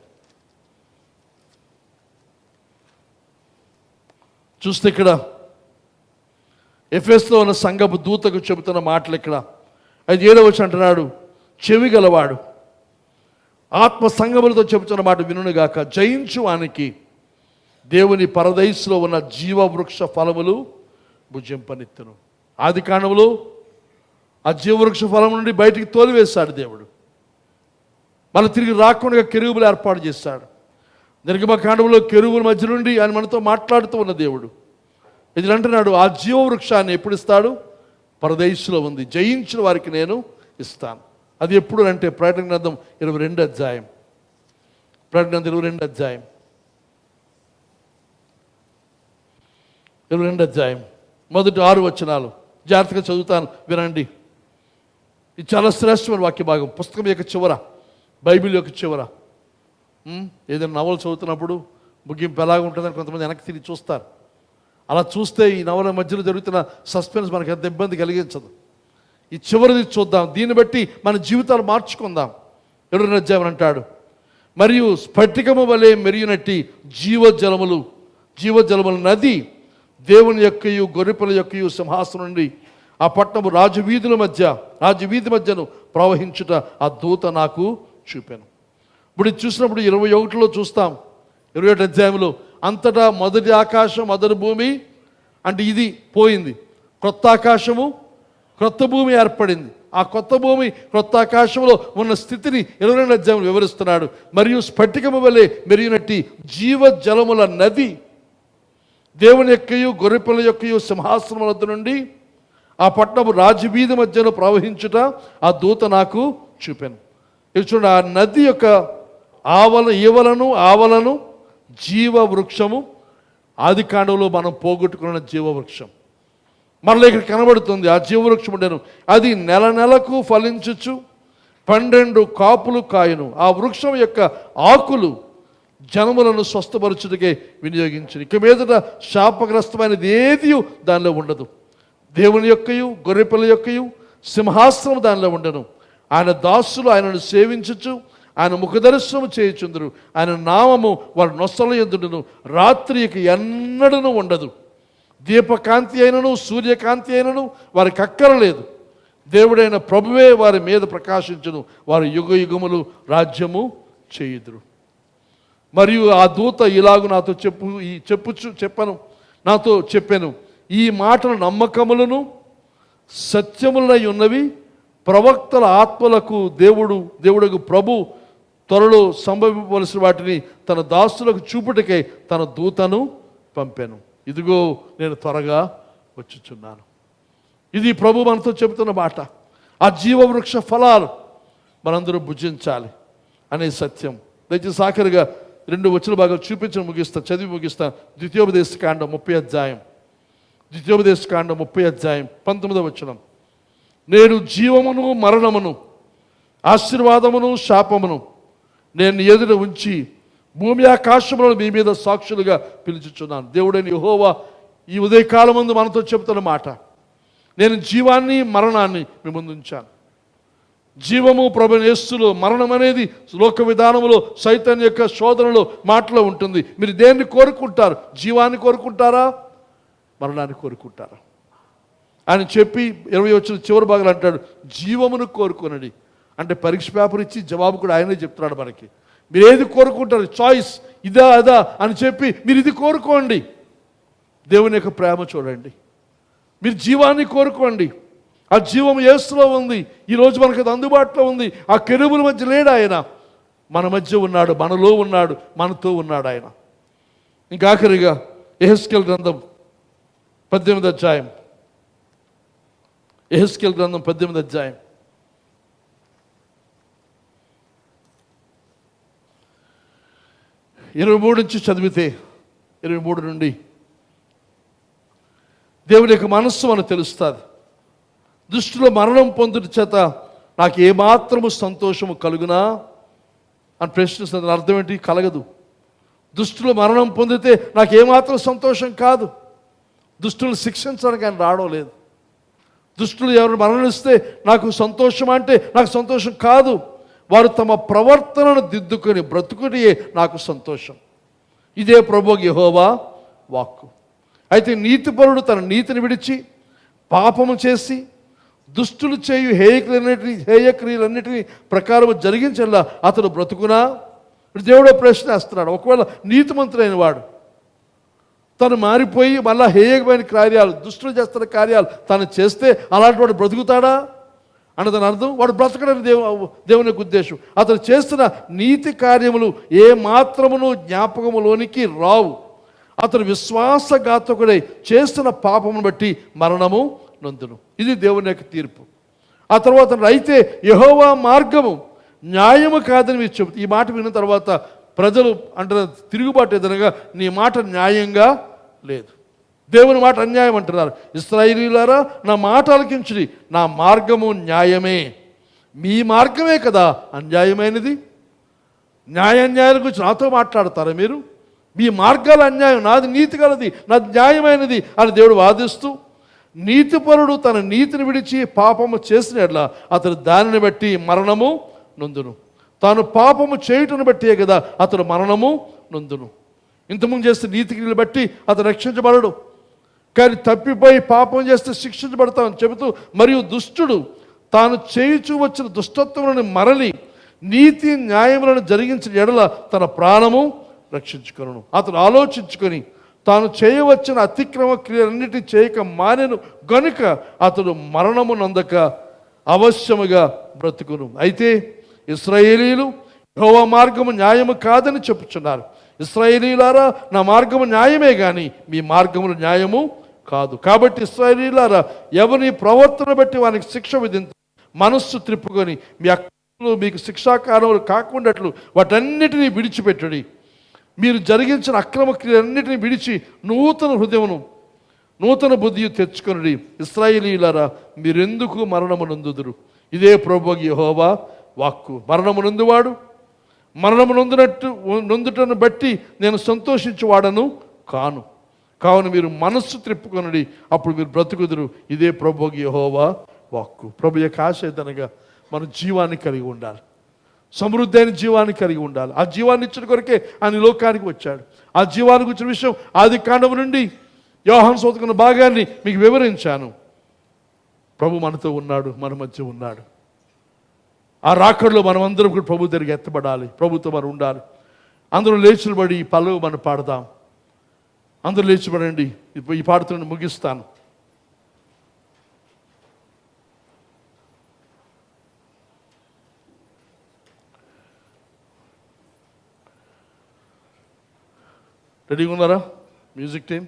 చూస్తే ఇక్కడ ఎఫెసులో ఉన్న సంఘపు దూతకు చెబుతున్న మాటలు ఇక్కడ 7వ వచనం అంటున్నాడు, చెవి గలవాడు ఆత్మ సంగములతో చెబుతున్న మాట వినుగాక, జయించు వానికి దేవుని పరదైసులో ఉన్న జీవవృక్ష ఫలములు భుజింపనిత్తును. ఆది కాండములో ఆ జీవవృక్ష ఫలం నుండి బయటికి తోలివేశాడు దేవుడు. మళ్ళీ తిరిగి రాకుండా కెరూబులు ఏర్పాటు చేశాడు. నిర్గమకాండములో కెరూబుల మధ్య నుండి ఆయన మనతో మాట్లాడుతూ ఉన్న దేవుడు ఇది అంటున్నాడు, ఆ జీవవృక్షాన్ని ఎప్పుడు ఇస్తాడు? పరదేశంలో ఉంది, జయించిన వారికి నేను ఇస్తాను. అది ఎప్పుడు అంటే ప్రకటన గ్రంథం 22వ అధ్యాయం, ప్రకటన గ్రంథం 22వ అధ్యాయం 22వ అధ్యాయం మొదటి 6 వచనాలు జాగ్రత్తగా చదువుతాను, వినండి. ఇది చాలా శ్రేష్టమైన వాక్య భాగం. పుస్తకం యొక్క చివర, బైబిల్ యొక్క చివర ఏదైనా నవలు చదువుతున్నప్పుడు ముగింపు ఎలాగ ఉంటుందని కొంతమంది వెనక్కి తిరిగి చూస్తారు. అలా చూస్తే ఈ నవల మధ్యలో జరుగుతున్న సస్పెన్స్ మనకు ఎంత ఇబ్బంది కలిగించదు. ఈ చివరిది చూద్దాం, దీన్ని బట్టి మన జీవితాలు మార్చుకుందాం. 2వ అధ్యాయం అంటాడు, మరియు స్ఫటికము వలె మెరియునట్టి జీవజలముల నది దేవుని యొక్కయు గొర్రెపిల్ల యొక్కయు సింహాసనం నుండి ఆ పట్టణము రాజవీధి మధ్యను ప్రవహించుట ఆ దూత నాకు చూపాను. ఇప్పుడు ఇది చూసినప్పుడు 21లో చూస్తాం. 21వ అధ్యాయంలో అంతటా మొదటి ఆకాశం మొదటి భూమి అంటే ఇది పోయింది, క్రొత్త ఆకాశము క్రొత్త భూమి ఏర్పడింది. ఆ కొత్త భూమి క్రొత్త ఆకాశంలో ఉన్న స్థితిని 22వ అధ్యాయంలో వివరిస్తున్నాడు. మరియు స్ఫటికము వలె మెరిగినట్టి జీవజలముల నది దేవుని యొక్కయు గొర్రెపిల్ల యొక్కయు సింహాసనం వద్ద నుండి ఆ పట్టణము రాజవీధి మధ్యలో ప్రవహించుట ఆ దూత నాకు చూపాను. ఇది చూడండి, ఆ నది యొక్క ఆవలను జీవవృక్షము, ఆది కాండంలో మనం పోగొట్టుకున్న జీవవృక్షం మరలా ఇక్కడ కనబడుతుంది. ఆ జీవవృక్షం ఉండేను, అది నెలకు ఫలించుచు 12 కాపులు కాయను. ఆ వృక్షం యొక్క ఆకులు జనములను స్వస్థపరచుటకే వినియోగించును. ఇక మీదట శాపగ్రస్తమైనది ఏది దానిలో ఉండదు. దేవుని యొక్కయు గొర్రెపిల్ల యొక్కయు సింహాసనం దానిలో ఉండను. ఆయన దాసులు ఆయనను సేవించుచు ఆయన ముఖదర్శనము చేయుచుందురు. ఆయన నామము వారి నొసల యందును రాత్రి ఇక ఎన్నడూ ఉండదు. దీపకాంతి అయినను సూర్యకాంతి అయినను వారికి అక్కరలేదు. దేవుడైన ప్రభువే వారి మీద ప్రకాశించును. వారు యుగ యుగములు రాజ్యము చేయుదురు. మరియు ఆ దూత ఇలాగు నాతో చెప్పాను, ఈ మాటలు నమ్మకములను సత్యములై ఉన్నవి. ప్రవక్తల ఆత్మలకు దేవుడకు ప్రభు త్వరలో సంభవింపవలసిన వాటిని తన దాసులకు చూపుటకై తన దూతను పంపాను. ఇదిగో నేను త్వరగా వచ్చుచున్నాను. ఇది ప్రభు మనతో చెబుతున్న మాట. ఆ జీవవృక్ష ఫలాలు మనందరూ భుజించాలి అనే సత్యం. దయచేసి ఆఖరిగా 2 వచన భాగాలు చదివి ముగిస్తాను. ద్వితీయోపదేశకాండం 30వ అధ్యాయం 19వ వచనం. నేను జీవమును మరణమును ఆశీర్వాదమును శాపమును నేను ఎదుట ఉంచి భూమి ఆకాశములను మీ మీద సాక్షులుగా పిలుచుచున్నాను. దేవుడైన యెహోవా ఈ ఉదయకాలమందు మనతో చెబుతున్న మాట. నేను జీవాన్ని మరణాన్ని మీ ముందు ఉంచాను. జీవము ప్రభువైన యేసులో, మరణం అనేది లోక విధానములో సైతాన్ యొక్క శోధనలో మాటలో ఉంటుంది. మీరు దేన్ని కోరుకుంటారు? జీవాన్ని కోరుకుంటారా, మరణాన్ని కోరుకుంటారా అని చెప్పి 20 వచ్చిన చివరి భాగాలు అంటాడు, జీవమును కోరుకోనండి. అంటే పరీక్ష పేపర్ ఇచ్చి జవాబు కూడా ఆయనే చెప్తున్నాడు మనకి. మీరు ఏది కోరుకుంటారు, చాయిస్ ఇదా అదా అని చెప్పి మీరు ఇది కోరుకోండి. దేవుని యొక్క ప్రేమ చూడండి. మీరు జీవాన్ని కోరుకోండి. ఆ జీవం యేసులో ఉంది. ఈరోజు మనకు అది అందుబాటులో ఉంది. ఆ కెరూబుల మధ్య లేడు ఆయన, మన మధ్య ఉన్నాడు, మనలో ఉన్నాడు, మనతో ఉన్నాడు ఆయన. ఇంకా ఆఖరిగా యెహెజ్కేలు గ్రంథం 18వ అధ్యాయం 23 నుంచి చదివితే 23 నుండి దేవుని యొక్క మనస్సు మనకు తెలుస్తుంది. దుష్టుల మరణం పొందుట చేత నాకు ఏమాత్రము సంతోషము కలుగునా అని ప్రశ్నిస్తుంది. అర్థం ఏంటి? కలగదు. దుష్టుల మరణం పొందితే నాకు ఏమాత్రం సంతోషం కాదు. దుష్టులు శిక్షించడానికి ఆయన రావడం లేదు. దుష్టులు ఎవరు మరణిస్తే నాకు సంతోషం అంటే నాకు సంతోషం కాదు. వారు తమ ప్రవర్తనను దిద్దుకొని బ్రతుకుటే నాకు సంతోషం. ఇదే ప్రభువు యెహోవా వాక్కు. అయితే నీతిపరుడు తన నీతిని విడిచి పాపము చేసి దుష్టులు చేయు హేయక్రియలన్నిటినీ ప్రకారం జరిగించేలా అతడు బ్రతుకునా? దేవుడే ప్రశ్న వేస్తున్నాడు. ఒకవేళ నీతిమంతుడైన వాడు తను మారిపోయి మళ్ళా హేయమైన కార్యాలు, దుష్టులు చేస్తున్న కార్యాలు తను చేస్తే అలాంటి వాడు బ్రతుకుతాడా అన్నదాని అర్థం? వాడు బ్రతకడని దేవుని యొక్క ఉద్దేశం. అతను చేస్తున్న నీతి కార్యములు ఏ మాత్రమును జ్ఞాపకములోనికి రావు. అతను విశ్వాసఘాతకుడై చేస్తున్న పాపమును బట్టి మరణము నొందును. ఇది దేవుని యొక్క తీర్పు. ఆ తర్వాత అయితే యెహోవా మార్గము న్యాయము కాదని మీరు చెబుతారు. ఈ మాట విన్న తర్వాత ప్రజలు అంటున్నారు, తిరుగుబాటు ఎదురుగా నీ మాట న్యాయంగా లేదు, దేవుని మాట అన్యాయం అంటున్నారు. ఇశ్రాయేలీయులారా నా మాట ఆలకించుడి, నా మార్గము న్యాయమే. మీ మార్గమే కదా అన్యాయమైనది. న్యాయాన్యాయాల గురించి నాతో మాట్లాడతారా మీరు? మీ మార్గాల అన్యాయం, నాది నీతి గలది, నాది న్యాయమైనది అని దేవుడు వాదిస్తూ, నీతిపరుడు తన నీతిని విడిచి పాపము చేసిన ఎడల అతడు దానిని బట్టి మరణము నొందును. తాను పాపము చేయుటను బట్టే కదా అతడు మరణము నొందును. ఇంతకుముందు చేస్తే నీతిని బట్టి అతడు రక్షించబడడు, కానీ తప్పిపోయి పాపం చేస్తే శిక్షించబడతామని చెబుతూ, మరియు దుష్టుడు తాను చేయుచూ వచ్చిన దుష్టత్వములను మరలి నీతి న్యాయములను జరిగించిన ఎడల తన ప్రాణము రక్షించుకొనును. అతడు ఆలోచించుకొని తాను చేయవచ్చిన అతిక్రమ క్రియలన్నిటినీ చేయక మానెను గనుక అతడు మరణము నొందక అవశ్యముగా బ్రతుకును. అయితే ఇశ్రాయేలీయులు యెహోవా మార్గము న్యాయము కాదని చెప్పుచున్నారు. ఇశ్రాయేలీయులారా నా మార్గము న్యాయమే కానీ మీ మార్గములు న్యాయము కాదు. కాబట్టి ఇశ్రాయేలీయులారా ఎవరి ప్రవర్తన బట్టి వానికి శిక్ష విధించ మనస్సు త్రిప్పుకొని మీ అక్కలు మీకు శిక్షాకారములు కాకుండాట్లు వాటన్నిటినీ విడిచిపెట్టుడి. మీరు జరిగించిన అక్రమ క్రియలన్నిటిని విడిచి నూతన హృదయమును నూతన బుద్ధియు తెచ్చుకొనుడి. ఇశ్రాయేలీయులారా మీరెందుకు మరణము నొందుదురు? ఇదే ప్రభువు యెహోవా వాక్కు. మరణము నొందువాడు మరణము నొందుటను బట్టి నేను సంతోషించువాడను కాను. కావున మీరు మనస్సు త్రిప్పుకొనడి, అప్పుడు మీరు బ్రతుకుదురు. ఇదే ప్రభువు యెహోవా వాక్కు. ప్రభు యొక్క ఆశ ఏదనగా మనం జీవాన్ని కలిగి ఉండాలి, సమృద్ధి అయిన జీవాన్ని కలిగి ఉండాలి. ఆ జీవాన్ని ఇచ్చిన కొరకే ఆయన లోకానికి వచ్చాడు. ఆ జీవానికి వచ్చిన విషయం ఆది కాండం నుండి యోహాను సువార్త భాగాన్ని మీకు వివరించాను. ప్రభు మనతో ఉన్నాడు, మన మధ్య ఉన్నాడు. ఆ రాకడలో మనం అందరం కూడా ప్రభు దగ్గరికి ఎత్తబడాలి, ప్రభుతో మనం ఉండాలి. అందరూ లేచిబడి ఈ పల్లవి మనం పాడదాం. అందరూ లేచిబడండి. ఈ పాడుతున్న ముగిస్తాను. రెడీగా ఉన్నారా మ్యూజిక్ టీం?